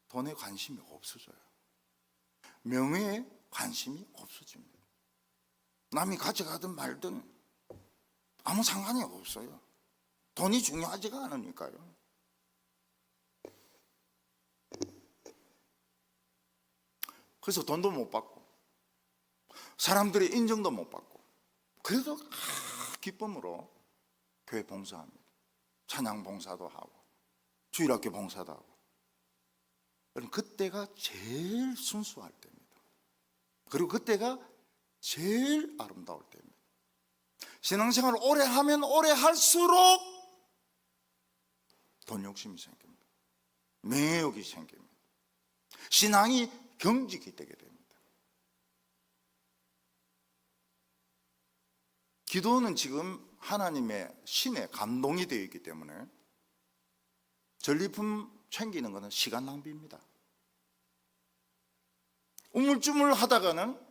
돈에 관심이 없어져요. 명예에 관심이 없어집니다. 남이 가져가든 말든 아무 상관이 없어요. 돈이 중요하지가 않으니까요. 그래서 돈도 못 받고 사람들의 인정도 못 받고 그래도 기쁨으로 교회 봉사합니다. 찬양 봉사도 하고 주일학교 봉사도 하고. 그때가 제일 순수할 때입니다. 그리고 그때가 제일 아름다울 때입니다. 신앙생활을 오래 하면 오래 할수록 돈 욕심이 생깁니다. 명예욕이 생깁니다. 신앙이 경직이 되게 됩니다. 기도는 지금 하나님의 신에 감동이 되어 있기 때문에 전리품 챙기는 것은 시간 낭비입니다. 우물쭈물 하다가는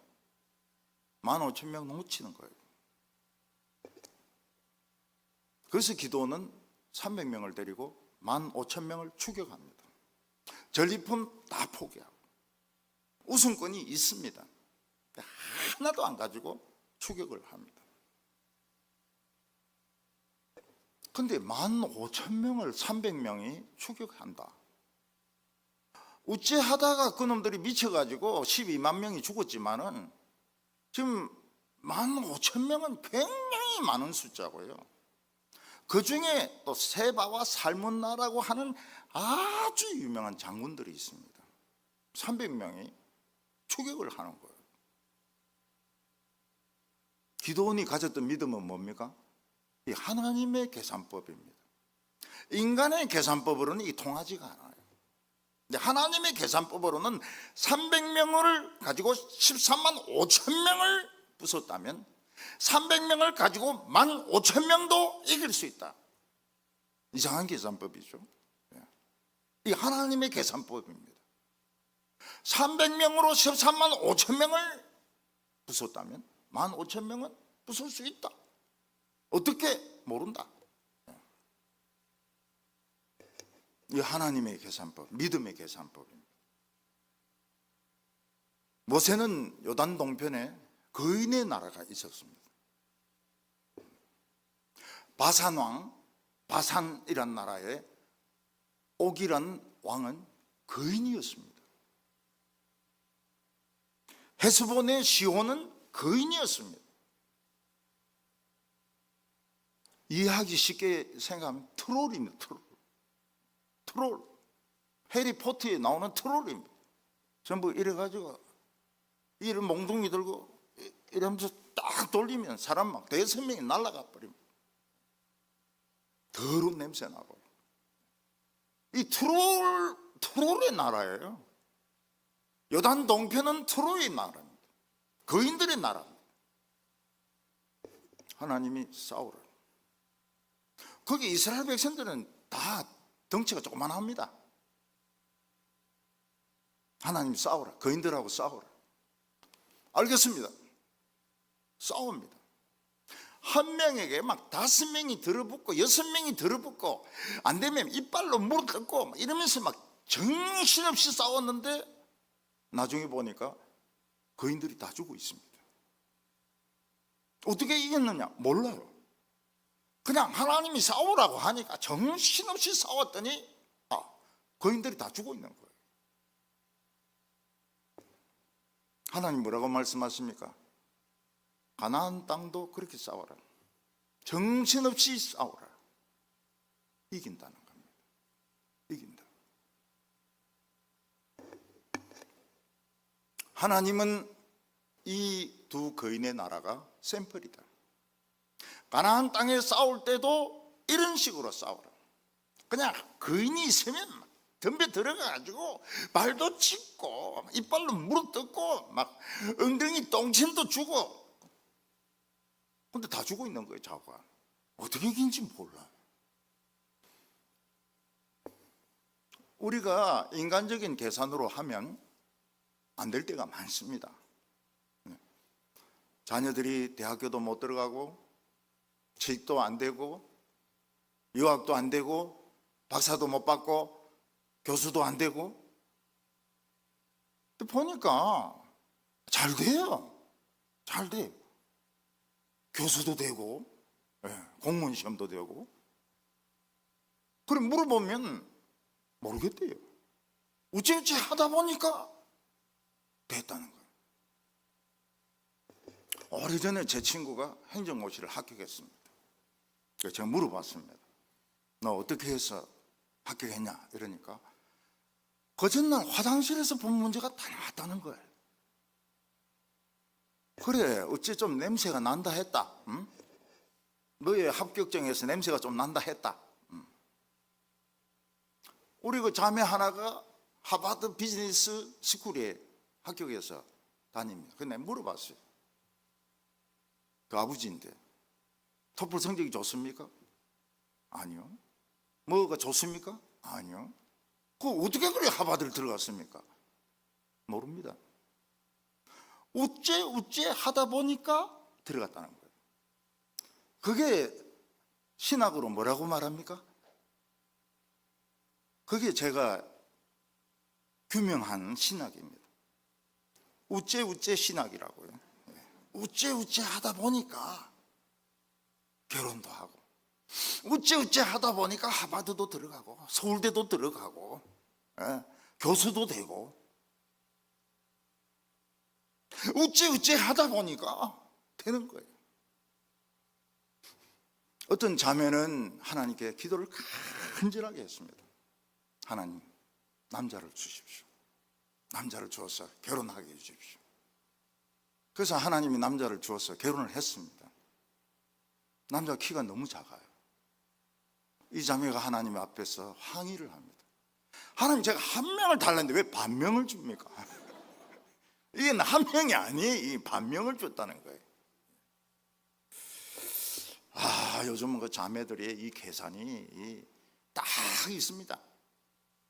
15,000명 놓치는 거예요. 그래서 기도는 300명을 데리고 15,000명을 추격합니다. 전리품 다 포기하고 우승권이 있습니다. 하나도 안 가지고 추격을 합니다. 근데 15,000명을 300명이 추격한다. 우째하다가 그놈들이 미쳐가지고 12만 명이 죽었지만은 지금 15,000명은 굉장히 많은 숫자고요. 그 중에 또 세바와 살문나라고 하는 아주 유명한 장군들이 있습니다. 300명이 추격을 하는 거예요. 기도원이 가졌던 믿음은 뭡니까? 이 하나님의 계산법입니다. 인간의 계산법으로는 이 통하지가 않아요. 근데 하나님의 계산법으로는 300명을 가지고 13만 5천 명을 부쉈다면 300명을 가지고 15,000명도 이길 수 있다. 이상한 계산법이죠. 이 하나님의 계산법입니다. 300명으로 13만 5천 명을 부쉈다면 15,000명은 부술 수 있다. 어떻게 모른다. 이 하나님의 계산법, 믿음의 계산법입니다. 모세는 요단 동편에 거인의 나라가 있었습니다. 바산 왕, 바산이란 나라의 옥이란 왕은 거인이었습니다. 헤스본의 시온은 거인이었습니다. 이해하기 쉽게 생각하면 트롤입니다. 트롤. 해리포터에 나오는 트롤입니다. 전부 이래가지고 이를 몽둥이 들고 이러면서 딱 돌리면 사람 막 5명이 날아가 버립니다. 더러운 냄새 나고. 이 트롤의 나라예요. 요단 동편은 트롤의 나라입니다. 거인들의 나라입니다. 하나님이 싸우라. 거기 이스라엘 백성들은 다 덩치가 조그만합니다. 하나님 싸우라. 거인들하고 싸우라. 알겠습니다. 싸웁니다. 한 명에게 막 5명이 들어붙고 6명이 들어붙고 안 되면 이빨로 물어뜯고 이러면서 막 정신없이 싸웠는데 나중에 보니까 거인들이 다 죽어 있습니다. 어떻게 이겼느냐? 몰라요. 그냥 하나님이 싸우라고 하니까 정신없이 싸웠더니 거인들이 다 죽어 있는 거예요. 하나님 뭐라고 말씀하십니까? 가나안 땅도 그렇게 싸워라. 정신없이 싸워라. 이긴다는 겁니다. 이긴다. 하나님은 이 두 거인의 나라가 샘플이다. 가나안 땅에 싸울 때도 이런 식으로 싸워라. 그냥 거인이 있으면 막 덤벼 들어가가지고 발도 찢고 이빨로 물어뜯고 막 엉덩이 똥침도 주고. 근데 다 죽어 있는 거예요. 자고가 어떻게 이긴지 몰라. 우리가 인간적인 계산으로 하면 안 될 때가 많습니다. 자녀들이 대학교도 못 들어가고 취직도 안 되고 유학도 안 되고 박사도 못 받고 교수도 안 되고. 보니까 잘 돼요. 잘 돼요. 교수도 되고 공무원 시험도 되고. 그럼 물어보면 모르겠대요. 우찌우찌 하다 보니까 됐다는 거예요. 오래전에 제 친구가 행정고시를 합격했습니다. 그래서 제가 물어봤습니다. 너 어떻게 해서 합격했냐? 이러니까 그 전날 화장실에서 본 문제가 다 나왔다는 거예요. 그래, 어째 좀 냄새가 난다 했다. 응? 너의 합격증에서 냄새가 좀 난다 했다. 응. 우리 그 자매 하나가 하버드 비즈니스 스쿨에 합격해서 다닙니다. 근데 물어봤어요. 그 아버지인데 토플 성적이 좋습니까? 아니요. 뭐가 좋습니까? 아니요. 어떻게 그래 하바드를 들어갔습니까? 모릅니다. 우째 하다 보니까 들어갔다는 거예요. 그게 신학으로 뭐라고 말합니까? 그게 제가 규명한 신학입니다. 우째 신학이라고요. 우째 하다 보니까 결혼도 하고, 우째 하다 보니까 하버드도 들어가고, 서울대도 들어가고, 교수도 되고, 우째 하다 보니까 되는 거예요. 어떤 자매는 하나님께 기도를 간절하게 했습니다. 하나님, 남자를 주십시오. 남자를 주어서 결혼하게 해주십시오. 그래서 하나님이 남자를 주어서 결혼을 했습니다. 남자 키가 너무 작아요. 이 자매가 하나님 앞에서 항의를 합니다. 하나님, 제가 한 명을 달랐는데 왜 반명을 줍니까? 이게 한 명이 아니에요. 이 반명을 줬다는 거예요. 요즘은 그 자매들의 이 계산이 딱 있습니다.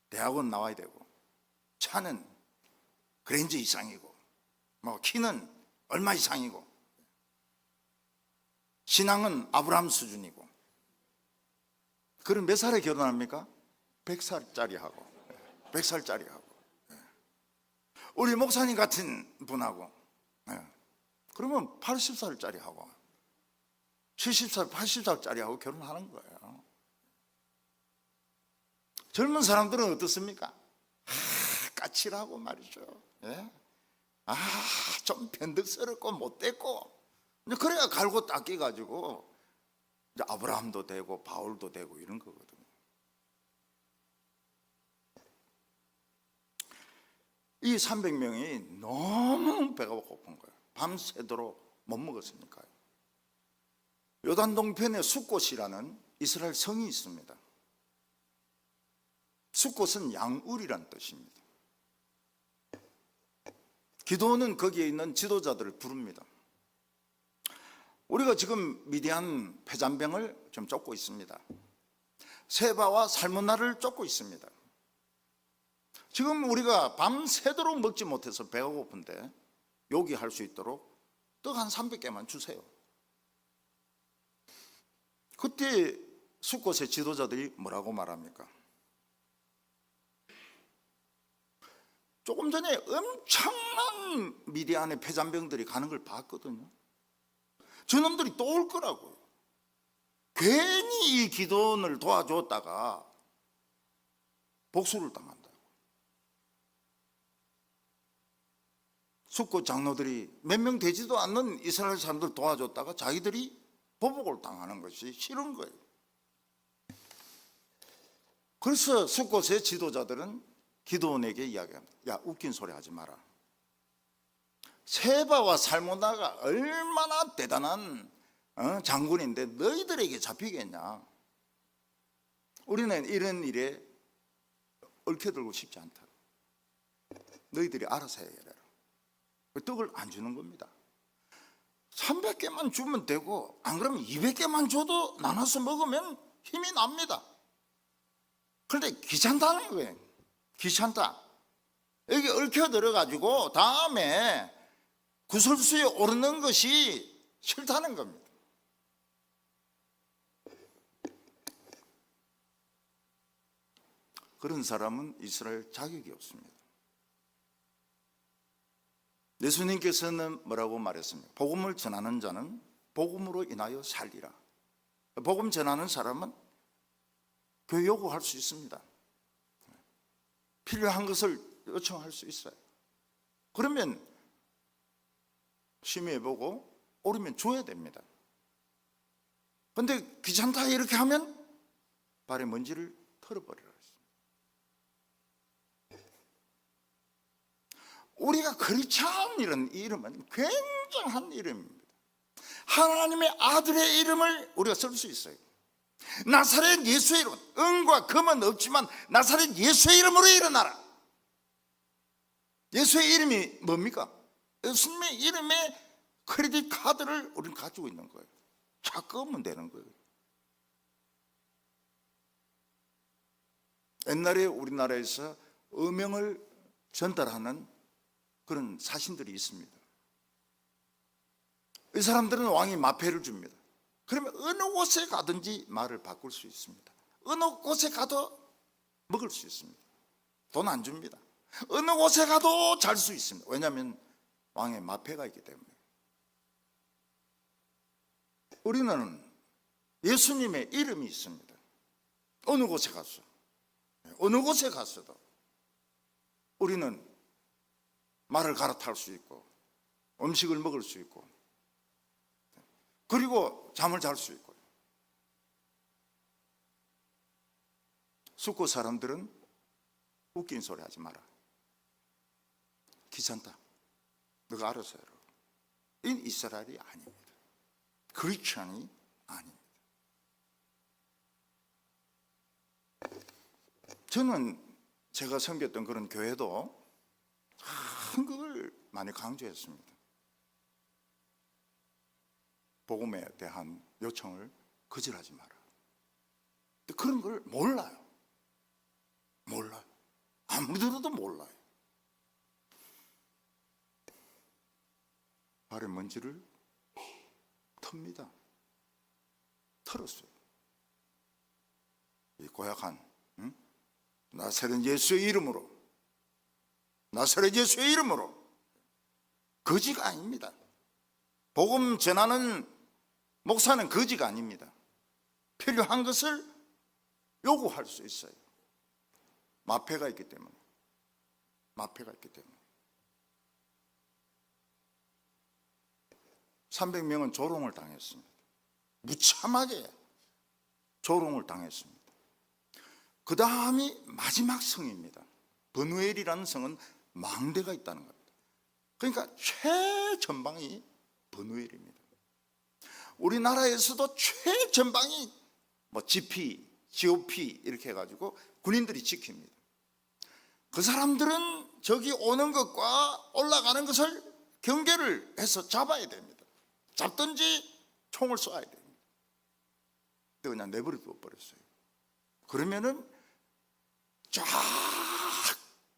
대학원 나와야 되고, 차는 그랜저 이상이고, 뭐 키는 얼마 이상이고, 신앙은 아브라함 수준이고. 그럼 몇 살에 결혼합니까? 100살짜리 하고, 100살짜리 하고. 우리 목사님 같은 분하고, 그러면 80살짜리 하고, 70살, 80살짜리 하고 결혼하는 거예요. 젊은 사람들은 어떻습니까? 까칠하고 말이죠. 좀 변덕스럽고 못됐고, 그래야 갈고 닦여가지고 이제 아브라함도 되고 바울도 되고 이런 거거든요. 이 300명이 너무 배가 고픈 거예요. 밤새도록 못 먹었으니까요. 요단 동편에 숫곳이라는 이스라엘 성이 있습니다. 숫곳은 양울이란 뜻입니다. 기도는 거기에 있는 지도자들을 부릅니다. 우리가 지금 미디안 폐잔병을 좀 쫓고 있습니다. 세바와 살문나를 쫓고 있습니다. 지금 우리가 밤새도록 먹지 못해서 배가 고픈데 요기할 수 있도록 떡 한 300개만 주세요. 그때 숫곳의 지도자들이 뭐라고 말합니까? 조금 전에 엄청난 미디안의 폐잔병들이 가는 걸 봤거든요. 저놈들이 또 올 거라고요. 괜히 이 기도원을 도와줬다가 복수를 당한다. 숫곳 장로들이 몇 명 되지도 않는 이스라엘 사람들 도와줬다가 자기들이 보복을 당하는 것이 싫은 거예요. 그래서 숫곳의 지도자들은 기도원에게 이야기합니다. 야, 웃긴 소리 하지 마라. 세바와 살모나가 얼마나 대단한 장군인데 너희들에게 잡히겠냐. 우리는 이런 일에 얽혀들고 싶지 않다. 너희들이 알아서 해라. 떡을 안 주는 겁니다. 300개만 주면 되고, 안 그러면 200개만 줘도 나눠서 먹으면 힘이 납니다. 그런데 귀찮다는 거예요. 귀찮다. 여기 얽혀 들어가지고 다음에 구설수에 오르는 것이 싫다는 겁니다. 그런 사람은 이스라엘 자격이 없습니다. 예수님께서는 뭐라고 말했습니까? 복음을 전하는 자는 복음으로 인하여 살리라. 복음 전하는 사람은 교회 요구할 수 있습니다. 필요한 것을 요청할 수 있어요. 그러면 심의해보고 오르면 줘야 됩니다. 그런데 귀찮다 이렇게 하면 발에 먼지를 털어버리라. 우리가 크리스찬이라는 이름은 굉장한 이름입니다. 하나님의 아들의 이름을 우리가 쓸 수 있어요. 나사렛 예수의 이름, 은과 금은 없지만 나사렛 예수의 이름으로 일어나라. 예수의 이름이 뭡니까? 예수님의 이름의 크레딧 카드를 우리는 가지고 있는 거예요. 자꾸면 되는 거예요. 옛날에 우리나라에서 어명을 전달하는 그런 사신들이 있습니다. 이 사람들은 왕이 마패를 줍니다. 그러면 어느 곳에 가든지 말을 바꿀 수 있습니다. 어느 곳에 가도 먹을 수 있습니다. 돈 안 줍니다. 어느 곳에 가도 잘 수 있습니다. 왜냐하면 왕의 마패가 있기 때문에. 우리는 예수님의 이름이 있습니다. 어느 곳에 가서, 어느 곳에 갔어도 우리는 말을 갈아탈 수 있고 음식을 먹을 수 있고 그리고 잠을 잘 수 있고. 숙고 사람들은 웃긴 소리 하지 마라. 귀찮다. 너가 알아서 해라. 이 이스라엘이 아닙니다. 크리스천이 아닙니다. 저는 제가 섬겼던 그런 교회도 한국을 많이 강조했습니다. 복음에 대한 요청을 거절하지 마라. 근데 그런 걸 몰라요. 아무리 들어도 몰라요. 발에 먼지를 텁니다. 털었어요. 이 고약한 나사렛 예수의 이름으로, 나사렛 예수의 이름으로. 거지가 아닙니다. 복음 전하는 목사는 거지가 아닙니다. 필요한 것을 요구할 수 있어요. 마패가 있기 때문에. 300명은 조롱을 당했습니다. 무참하게 조롱을 당했습니다. 그 다음이 마지막 성입니다. 버누엘이라는 성은 망대가 있다는 겁니다. 그러니까 최전방이 버누엘입니다. 우리나라에서도 최전방이 GP, GOP 이렇게 해가지고 군인들이 지킵니다. 그 사람들은 저기 오는 것과 올라가는 것을 경계를 해서 잡아야 됩니다. 잡든지 총을 쏴야 됩니다. 근데 그냥 내버려 둬 버렸어요. 그러면은 쫙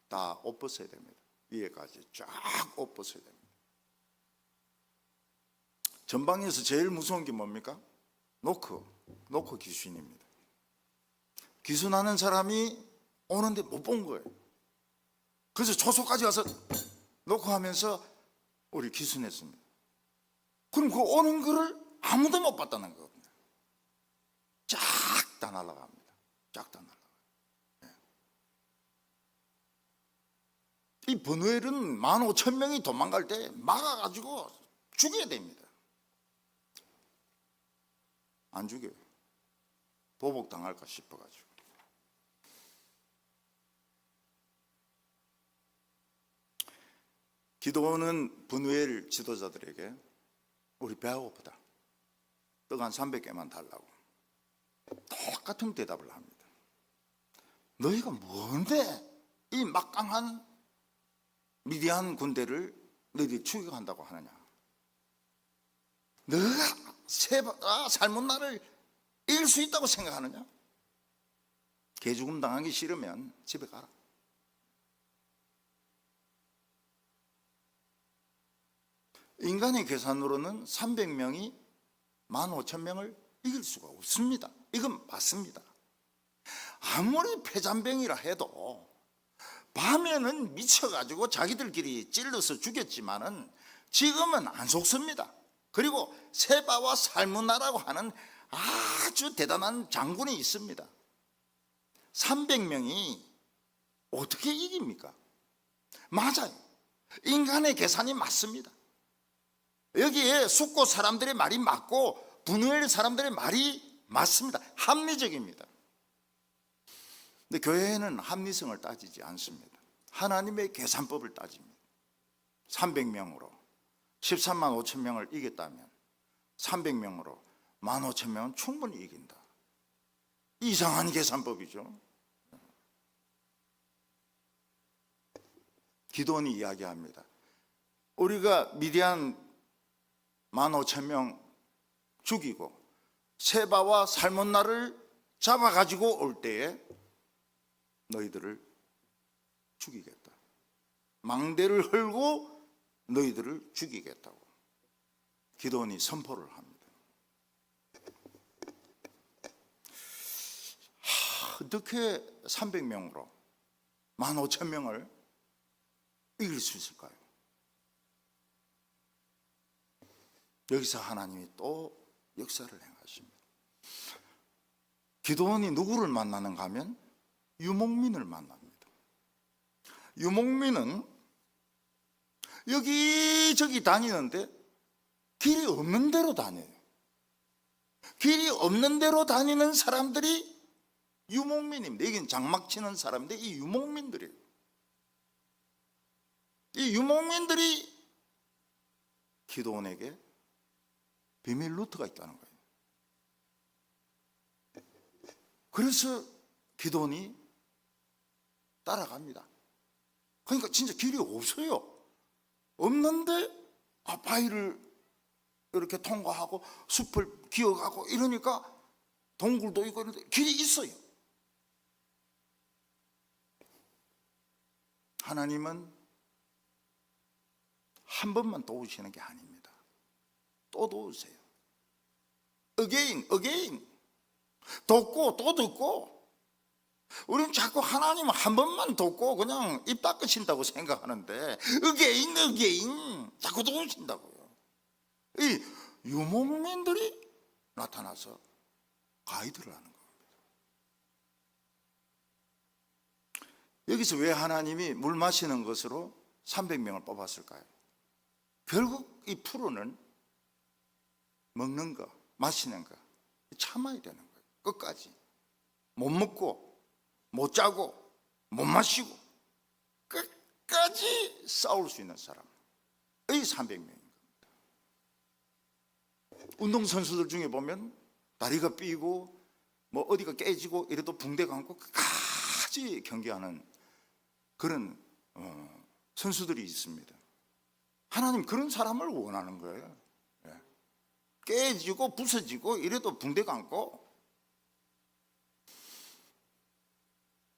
다 옷 벗어야 됩니다. 위에까지 쫙 옷 벗어야 됩니다. 전방에서 제일 무서운 게 뭡니까? 노크 귀순입니다. 귀순하는 사람이 오는데 못 본 거예요. 그래서 초소까지 가서 노크하면서 우리 귀순했습니다. 그럼 그 오는 거를 아무도 못 봤다는 겁니다. 쫙 다 날아갑니다. 쫙 다 날아가요. 이 버누엘은 15,000명이 도망갈 때 막아가지고 죽여야 됩니다. 안 죽여요. 보복당할까 싶어가지고. 기도원은 버누엘 지도자들에게 우리 배가 고프다. 떡 한 300개만 달라고. 똑같은 대답을 합니다. 너희가 뭔데 이 막강한 미디안 군대를 너희들이 추격한다고 하느냐? 너가 삶은 나를 이길 수 있다고 생각하느냐? 개죽음 당하기 싫으면 집에 가라. 인간의 계산으로는 300명이 15,000명을 이길 수가 없습니다. 이건 맞습니다. 아무리 패잔병이라 해도 밤에는 미쳐가지고 자기들끼리 찔러서 죽였지만은 지금은 안 속습니다. 그리고 세바와 살문나라고 하는 아주 대단한 장군이 있습니다. 300명이 어떻게 이깁니까? 맞아요. 인간의 계산이 맞습니다. 여기에 숙고 사람들의 말이 맞고 분우엘 사람들의 말이 맞습니다. 합리적입니다. 근데 교회는 합리성을 따지지 않습니다. 하나님의 계산법을 따집니다. 300명으로 13만 5천 명을 이겼다면 300명으로 15,000명은 충분히 이긴다. 이상한 계산법이죠. 기도원이 이야기합니다. 우리가 미디안 15,000명 죽이고 세바와 살몬나를 잡아가지고 올 때에 너희들을 죽이겠다. 망대를 헐고 너희들을 죽이겠다고 기드온이 선포를 합니다. 어떻게 300명으로 15,000명을 이길 수 있을까요? 여기서 하나님이 또 역사를 행하십니다. 기드온이 누구를 만나는가 하면 유목민을 만납니다. 유목민은 여기저기 다니는데 길이 없는 데로 다녀요. 길이 없는 데로 다니는 사람들이 유목민입니다. 여기는 장막 치는 사람인데 이 유목민들이에요. 이 유목민들이 기드온에게 비밀 루트가 있다는 거예요. 그래서 기드온이 따라갑니다. 그러니까 진짜 길이 없어요. 없는데 바위를 이렇게 통과하고 숲을 기어가고 이러니까 동굴도 있고 이런데 길이 있어요. 하나님은 한 번만 도우시는 게 아닙니다. 또 도우세요. again 돕고 또 돕고. 우리는 자꾸 하나님 한 번만 돕고 그냥 입 닦으신다고 생각하는데 again 자꾸 도우신다고요. 이 유목민들이 나타나서 가이드를 하는 겁니다. 여기서 왜 하나님이 물 마시는 것으로 300명을 뽑았을까요? 결국 이 프로는 먹는 거, 마시는 거 참아야 되는 거예요. 끝까지 못 먹고 못 자고 못 마시고 끝까지 싸울 수 있는 사람이 300명인 겁니다. 운동선수들 중에 보면 다리가 삐고 뭐 어디가 깨지고 이래도 붕대 감고 끝까지 경기하는 그런 선수들이 있습니다. 하나님 그런 사람을 원하는 거예요. 깨지고 부서지고 이래도 붕대 감고.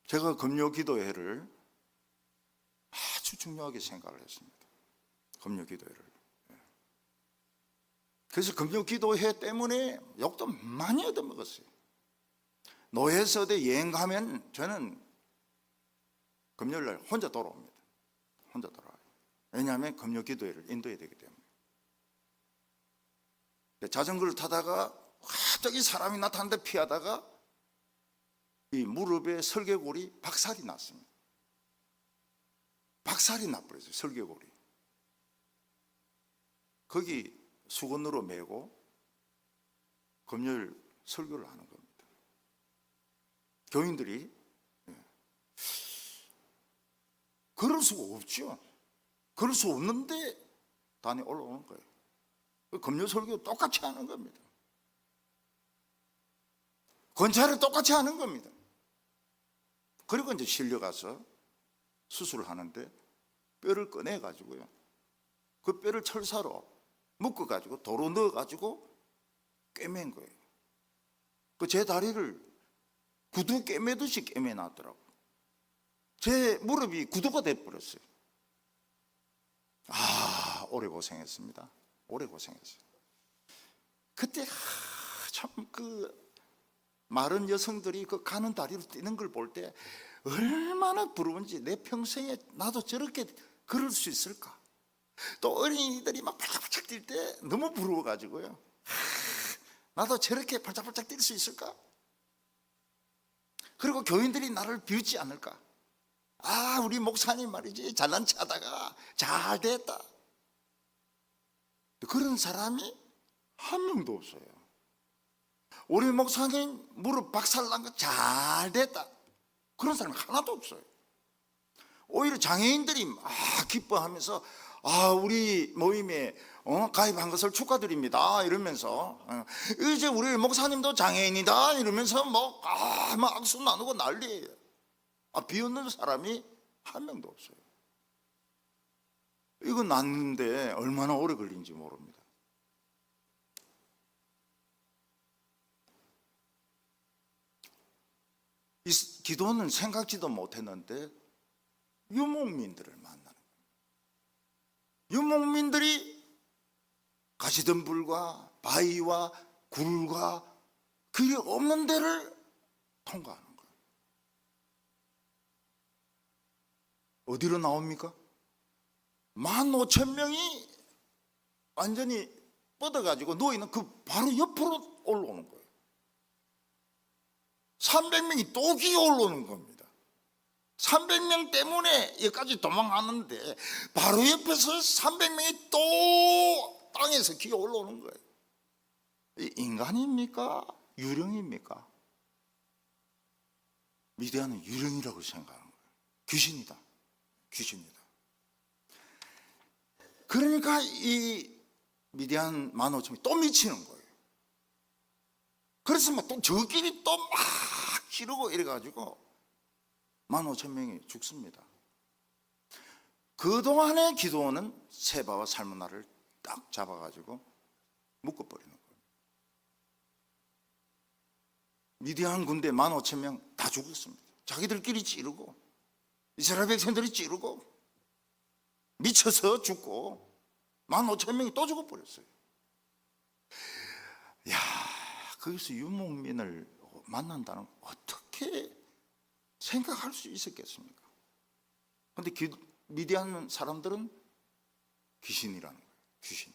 제가 금요 기도회를 아주 중요하게 생각을 했습니다. 금요 기도회를. 그래서 금요 기도회 때문에 욕도 많이 얻어먹었어요. 노예서대 여행 가면 저는 금요일날 혼자 돌아옵니다. 혼자 돌아와요. 왜냐하면 금요 기도회를 인도해야 되기 때문에. 자전거를 타다가 갑자기 사람이 나타났는데 피하다가 이 무릎에 설계골이 박살이 났습니다. 박살이 나버렸어요. 설계골이. 거기 수건으로 메고 금요일 설교를 하는 겁니다. 교인들이 그럴 수가 없죠. 그럴 수 없는데 단에 올라오는 거예요. 금요 설교 똑같이 하는 겁니다. 권찰을 똑같이 하는 겁니다. 그리고 이제 실려가서 수술을 하는데 뼈를 꺼내가지고요. 그 뼈를 철사로 묶어가지고 도로 넣어가지고 꿰맨 거예요. 그 제 다리를 구두 꿰매듯이 꿰매놨더라고요. 제 무릎이 구두가 돼버렸어요. 오래 고생했습니다. 오래 고생했어요. 그때 참 마른 여성들이 그 가는 다리로 뛰는 걸 볼 때 얼마나 부러운지. 내 평생에 나도 저렇게 걸을 수 있을까. 또 어린이들이 막 발짝발짝 뛸 때 너무 부러워가지고요. 나도 저렇게 발짝발짝 뛸 수 있을까. 그리고 교인들이 나를 비웃지 않을까. 우리 목사님 말이지 잘난 체하다가 잘 됐다. 그런 사람이 한 명도 없어요. 우리 목사님 무릎 박살난 거 잘 됐다. 그런 사람 하나도 없어요. 오히려 장애인들이 막 기뻐하면서 우리 모임에 가입한 것을 축하드립니다 이러면서 이제 우리 목사님도 장애인이다 이러면서 막 악수 나누고 난리예요. 비웃는 사람이 한 명도 없어요. 이거 났는데 얼마나 오래 걸린지 모릅니다. 기도는 생각지도 못했는데 유목민들을 만나는 거예요. 유목민들이 가시덤불과 바위와 굴과 그게 없는 데를 통과하는 거예요. 어디로 나옵니까? 15,000명이 완전히 뻗어가지고 누워있는 그 바로 옆으로 올라오는 거예요. 300명이 또 기어 올라오는 겁니다. 300명 때문에 여기까지 도망가는데 바로 옆에서 300명이 또 땅에서 기어 올라오는 거예요. 인간입니까? 유령입니까? 미디안은 유령이라고 생각하는 거예요. 귀신이다. 귀신이다. 그러니까 이 미디안 15,000명이 또 미치는 거예요. 그래서 또 저끼리 또 막 지르고 이래가지고 15,000명이 죽습니다. 그동안의 기도원은 세바와 살문나를 딱 잡아가지고 묶어버리는 거예요. 미디안 군대 15,000명 다 죽었습니다. 자기들끼리 찌르고 이스라엘 백성들이 찌르고 미쳐서 죽고 15,000명이 또 죽어버렸어요. 야, 거기서 유목민을 만난다는 건 어떻게 생각할 수 있었겠습니까? 그런데 미디안 사람들은 귀신이라는 거예요. 귀신.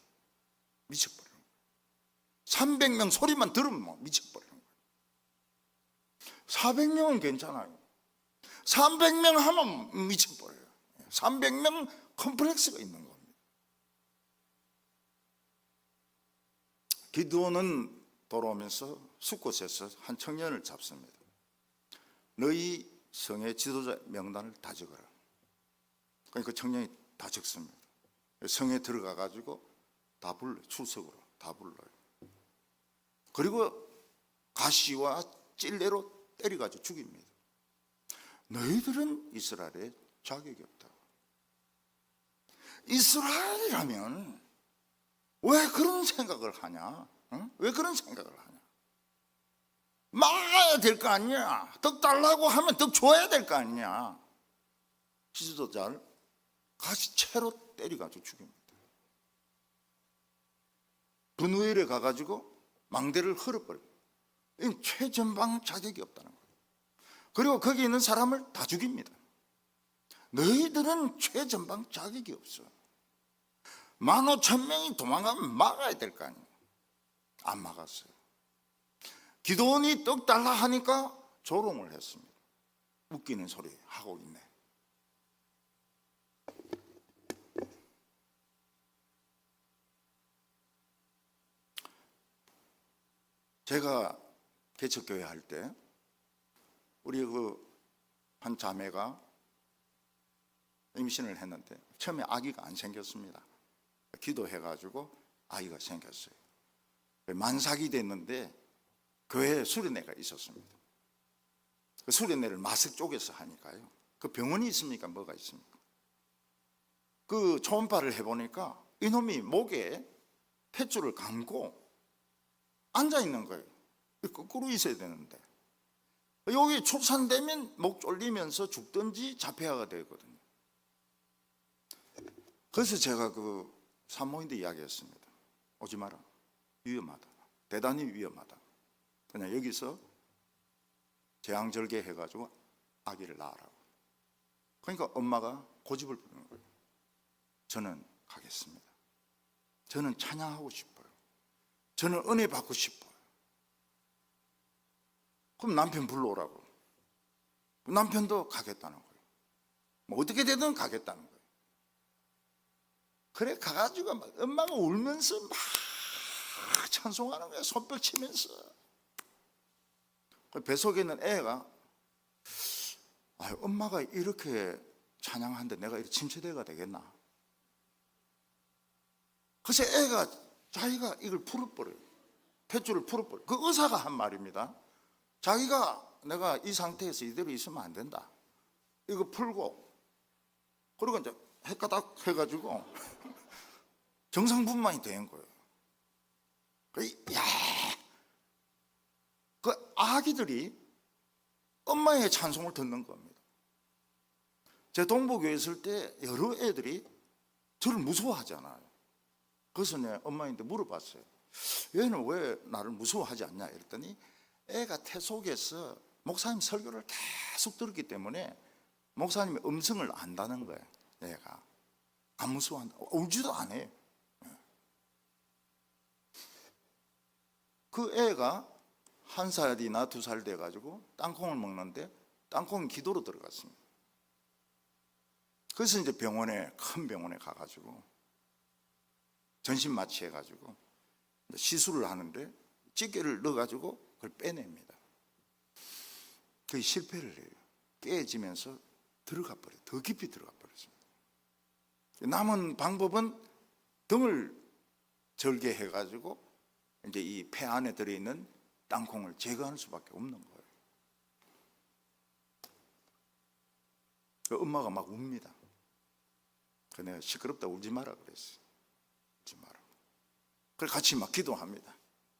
미쳐버리는 거예요. 300명 소리만 들으면 미쳐버리는 거예요. 400명은 괜찮아요. 300명 하면 미쳐버려요. 300명 컴플렉스가 있는 겁니다. 기드온은 돌아오면서 숫곳에서 한 청년을 잡습니다. 너희 성의 지도자 명단을 다 적어라. 그러니까 그 청년이 다 적습니다. 성에 들어가 가지고 다 불러요. 출석으로 다 불러요. 그리고 가시와 찔레로 때려가지고 죽입니다. 너희들은 이스라엘에 자격이 없다. 이스라엘이라면 왜 그런 생각을 하냐? 응? 왜 그런 생각을 하냐? 막아야 될 거 아니냐? 덕 달라고 하면 덕 줘야 될 거 아니냐? 지도자를 가시 채로 때려가지고 죽입니다. 분우엘에 가가지고 망대를 헐어버려요. 이건 최전방 자격이 없다는 거예요. 그리고 거기 있는 사람을 다 죽입니다. 너희들은 최전방 자격이 없어. 15,000명이 도망가면 막아야 될 거 아니에요. 안 막았어요. 기도원이 떡 달라 하니까 조롱을 했습니다. 웃기는 소리 하고 있네. 제가 개척교회 할 때 우리 한 자매가 임신을 했는데 처음에 아기가 안 생겼습니다. 기도해가지고 아이가 생겼어요. 만삭이 됐는데 교회에 수련회가 있었습니다. 그 수련회를 마석 쪽에서 하니까요. 그 병원이 있습니까? 뭐가 있습니까? 그 초음파를 해보니까 이놈이 목에 탯줄을 감고 앉아 있는 거예요. 거꾸로 있어야 되는데 여기 출산되면 목 졸리면서 죽든지 자폐아가 되거든요. 그래서 제가 그 산모인데 이야기했습니다. 오지 마라. 위험하다. 대단히 위험하다. 그냥 여기서 재앙절개 해가지고 아기를 낳으라고. 그러니까 엄마가 고집을 부리는 거예요. 저는 가겠습니다. 저는 찬양하고 싶어요. 저는 은혜 받고 싶어요. 그럼 남편 불러오라고. 남편도 가겠다는 거예요. 뭐 어떻게 되든 가겠다는 거예요. 그래 가가지고 막 엄마가 울면서 막 찬송하는 거예요. 손뼉 치면서. 뱃속에 있는 애가 엄마가 이렇게 찬양하는데 내가 이렇게 침체대가 되겠나? 그래서 애가 자기가 이걸 풀어버려요. 탯줄을 풀어버려요. 그 의사가 한 말입니다. 자기가 내가 이 상태에서 이대로 있으면 안 된다. 이거 풀고 그리고 이제 헷가닥 해가지고 정상분만이 된 거예요. 야, 그 아기들이 엄마의 찬송을 듣는 겁니다. 제 동부교회 있을 때 여러 애들이 저를 무서워하잖아요. 그래서 내 엄마한테 물어봤어요. 얘는 왜 나를 무서워하지 않냐 이랬더니 애가 태 속에서 목사님 설교를 계속 들었기 때문에 목사님의 음성을 안다는 거예요. 애가 안 무서워한다. 울지도 않아요. 그 애가 1살이나 2살 돼가지고 땅콩을 먹는데 땅콩이 기도로 들어갔습니다. 그래서 이제 큰 병원에 가가지고 전신 마취해가지고 시술을 하는데 찌개를 넣어가지고 그걸 빼냅니다. 그게 실패를 해요. 깨지면서 들어가 버려요. 더 깊이 들어가 버렸습니다. 남은 방법은 등을 절개해가지고 이제 이 폐 안에 들어있는 땅콩을 제거하는 수밖에 없는 거예요. 그 엄마가 막 웁니다. 그 내가 시끄럽다 울지 마라 그랬어요. 울지 마라. 그래 같이 막 기도합니다.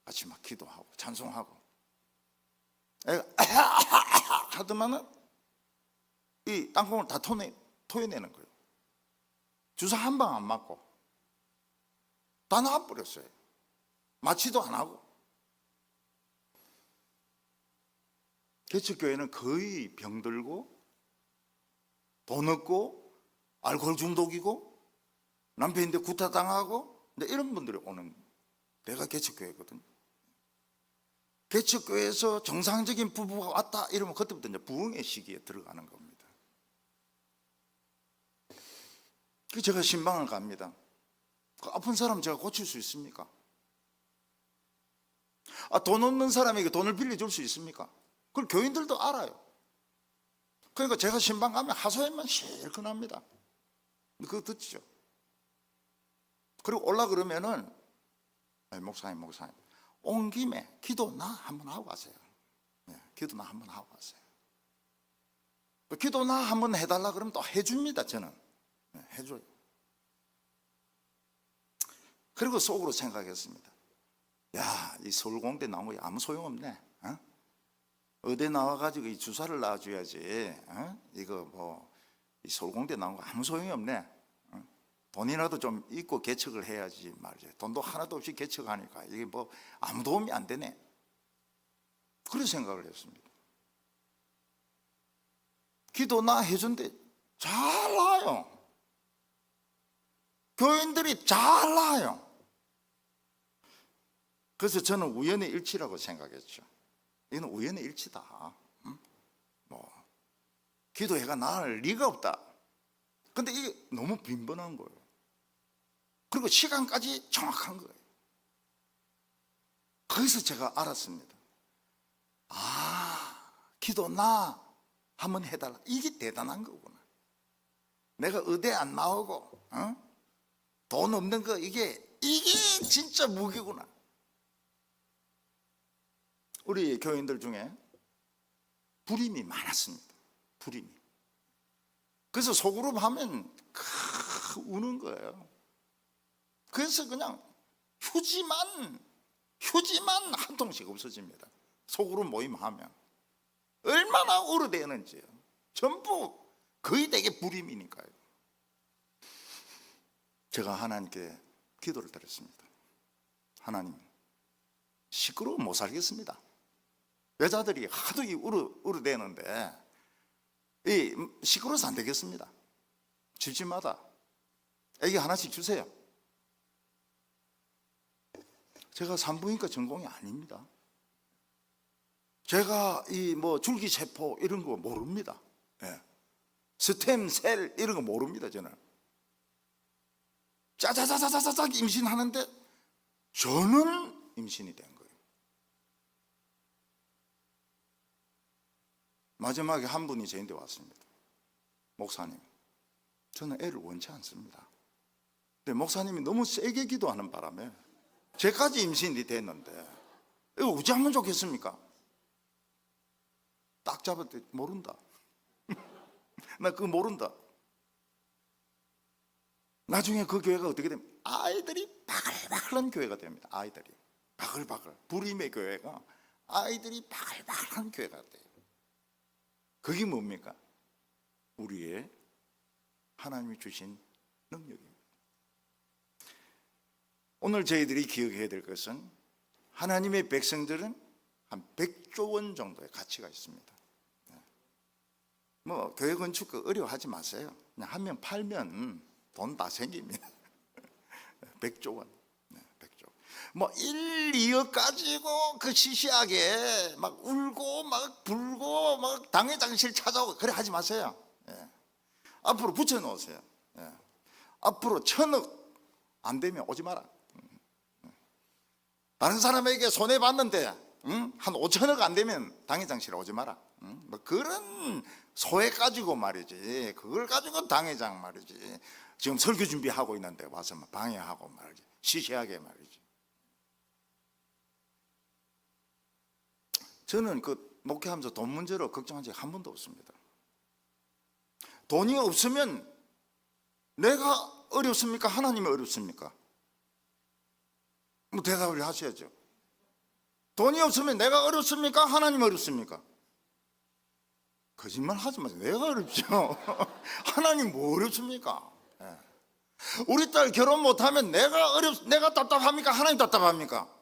같이 막 기도하고 찬송하고. 애가 하더만은 이 땅콩을 다 토해내는 거예요. 주사 한 방 안 맞고 다 나와버렸어요. 마취도 안 하고. 개척교회는 거의 병들고 돈 없고 알코올 중독이고 남편인데 구타당하고 이런 분들이 오는 데가 개척교회거든요. 개척교회에서 정상적인 부부가 왔다 이러면 그때부터 이제 부흥의 시기에 들어가는 겁니다. 그래서 제가 신방을 갑니다. 그 아픈 사람 제가 고칠 수 있습니까? 돈 없는 사람에게 돈을 빌려줄 수 있습니까? 그걸 교인들도 알아요. 그러니까 제가 신방 가면 하소연만 실컷 합니다. 그거 듣죠. 그리고 올라 그러면은 목사님 온 김에 기도나 한번 하고 가세요. 기도나 한번 하고 가세요. 기도나 한번 해달라 그러면 또 해줍니다. 저는 해줘요. 그리고 속으로 생각했습니다. 야, 이 서울공대 나온 거 아무 소용없네. 의대 나와가지고 이 주사를 놔줘야지. 이거 뭐 이 서울공대 나온 거 아무 소용이 없네. 돈이라도 좀 있고 개척을 해야지 말이죠. 돈도 하나도 없이 개척하니까 이게 뭐 아무 도움이 안 되네. 그런 생각을 했습니다. 기도나 해준데 잘 나와요. 교인들이 잘 나와요. 그래서 저는 우연의 일치라고 생각했죠. 이건 우연의 일치다. 뭐 기도회가 나을 리가 없다. 근데 이게 너무 빈번한 거예요. 그리고 시간까지 정확한 거예요. 거기서 제가 알았습니다. 기도나 한번 해달라. 이게 대단한 거구나. 내가 의대 안 나오고 돈 없는 거 이게 진짜 무기구나. 우리 교인들 중에 불임이 많았습니다. 불임이. 그래서 소그룹 하면 우는 거예요. 그래서 그냥 휴지만 한 통씩 없어집니다. 소그룹 모임하면 얼마나 오래되는지요. 전부 거의 대개 불임이니까요. 제가 하나님께 기도를 드렸습니다. 하나님, 시끄러워 못 살겠습니다. 여자들이 하도 우르대는데 이 시끄러워서 안 되겠습니다. 집집마다 애기 하나씩 주세요. 제가 산부인과 전공이 아닙니다. 제가 이 뭐 줄기세포 이런 거 모릅니다. 스템셀 이런 거 모릅니다. 저는 짜자자자자자 임신하는데 저는 임신이 된 거예요. 마지막에 한 분이 저한테 왔습니다. 목사님, 저는 애를 원치 않습니다. 근데 목사님이 너무 세게 기도하는 바람에 제까지 임신이 됐는데 이거 어찌 하면 좋겠습니까? 딱 잡았더니 모른다. 나 그거 모른다. 나중에 그 교회가 어떻게 됩니까? 아이들이 바글바글한 교회가 됩니다. 아이들이 바글바글. 불임의 교회가 아이들이 바글바글한 교회가 돼요. 그게 뭡니까? 우리의 하나님이 주신 능력입니다. 오늘 저희들이 기억해야 될 것은 하나님의 백성들은 한 100조 원 정도의 가치가 있습니다. 뭐 교회 건축 어려워하지 마세요. 그냥 한 명 팔면 돈 다 생깁니다. 100조 원. 100조. 뭐 1, 2억 가지고 그 시시하게 막 울고 막 불고 막 당회장실 찾아오고 그래 하지 마세요. 앞으로 붙여 놓으세요. 앞으로 1000억 안 되면 오지 마라. 다른 사람에게 손해 봤는데 한 5천억 안 되면 당회장실에 오지 마라. 뭐 그런 소액 가지고 말이지. 그걸 가지고 당회장 말이지. 지금 설교 준비하고 있는데 와서 방해하고 말이지. 시시하게 말이지. 저는 그 목회하면서 돈 문제로 걱정한 적이 한 번도 없습니다. 돈이 없으면 내가 어렵습니까? 하나님이 어렵습니까? 뭐 대답을 하셔야죠. 돈이 없으면 내가 어렵습니까? 하나님이 어렵습니까? 거짓말 하지 마세요. 내가 어렵죠. 하나님 뭐 어렵습니까? 우리 딸 결혼 못하면 내가 답답합니까? 하나님 답답합니까?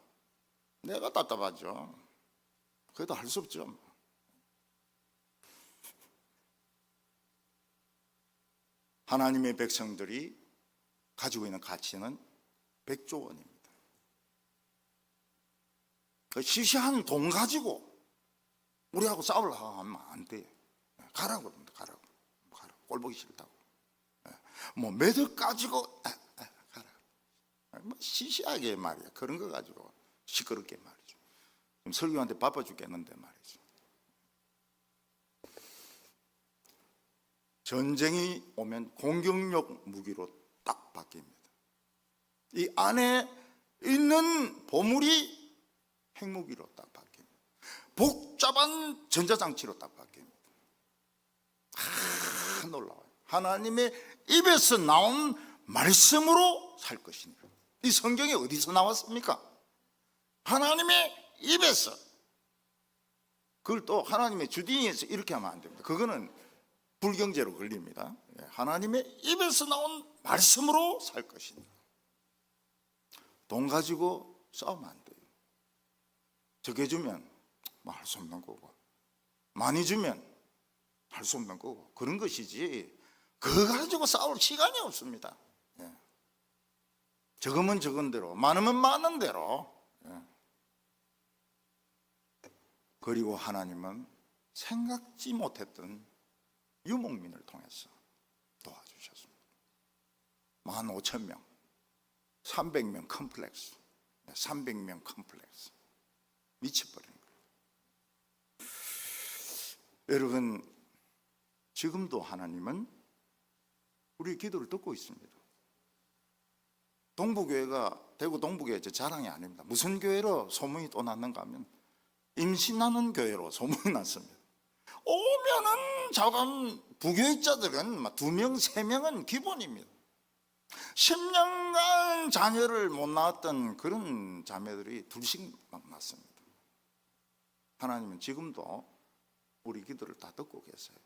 내가 답답하죠. 그래도 할 수 없죠. 하나님의 백성들이 가지고 있는 가치는 100조 원입니다. 시시한 돈 가지고 우리하고 싸우려고 하면 안 돼. 가라고 그럽니다. 가라고. 꼴 보기 싫다고. 뭐 매듭 가지고 가라. 뭐 시시하게 말이야. 그런 거 가지고 시끄럽게 말이죠. 그럼 설교한테 바빠 죽겠는데 말이죠. 전쟁이 오면 공격력 무기로 딱 바뀝니다. 이 안에 있는 보물이 핵무기로 딱 바뀝니다. 복잡한 전자장치로 딱 바뀝니다. 놀라워요. 하나님의 입에서 나온 말씀으로 살 것이니라. 이 성경이 어디서 나왔습니까? 하나님의 입에서. 그걸 또 하나님의 주디에서 이렇게 하면 안 됩니다. 그거는 불경제로 걸립니다. 하나님의 입에서 나온 말씀으로 살 것이니라. 돈 가지고 싸우면 안 돼요. 적게 주면 뭐 할 수 없는 거고, 많이 주면 할 수 없는 거고, 그런 것이지 그거 가지고 싸울 시간이 없습니다. 적으면 적은 대로, 많으면 많은 대로. 그리고 하나님은 생각지 못했던 유목민을 통해서 도와주셨습니다. 15,000명, 300명 컴플렉스, 300명 컴플렉스. 미쳐버린 거예요. 여러분, 지금도 하나님은 우리 기도를 듣고 있습니다. 동부교회가, 대구 동부교회 제 자랑이 아닙니다. 무슨 교회로 소문이 또 났는가 하면 임신하는 교회로 소문이 났습니다. 오면은 자관 부교육자들은 2명, 3명은 기본입니다. 10년간 자녀를 못 낳았던 그런 자매들이 둘씩 막 낳습니다. 하나님은 지금도 우리 기도를 다 듣고 계세요.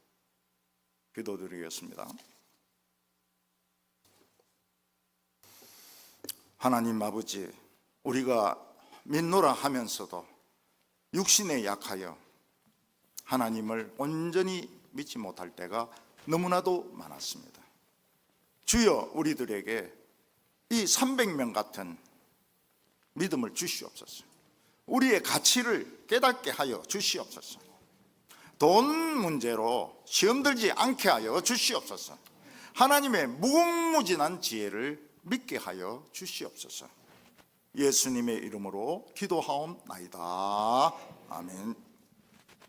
기도드리겠습니다. 하나님 아버지, 우리가 믿노라 하면서도 육신에 약하여 하나님을 온전히 믿지 못할 때가 너무나도 많았습니다. 주여, 우리들에게 이 300명 같은 믿음을 주시옵소서. 우리의 가치를 깨닫게 하여 주시옵소서. 돈 문제로 시험 들지 않게 하여 주시옵소서. 하나님의 무궁무진한 지혜를 믿게 하여 주시옵소서. 예수님의 이름으로 기도하옵나이다. 아멘.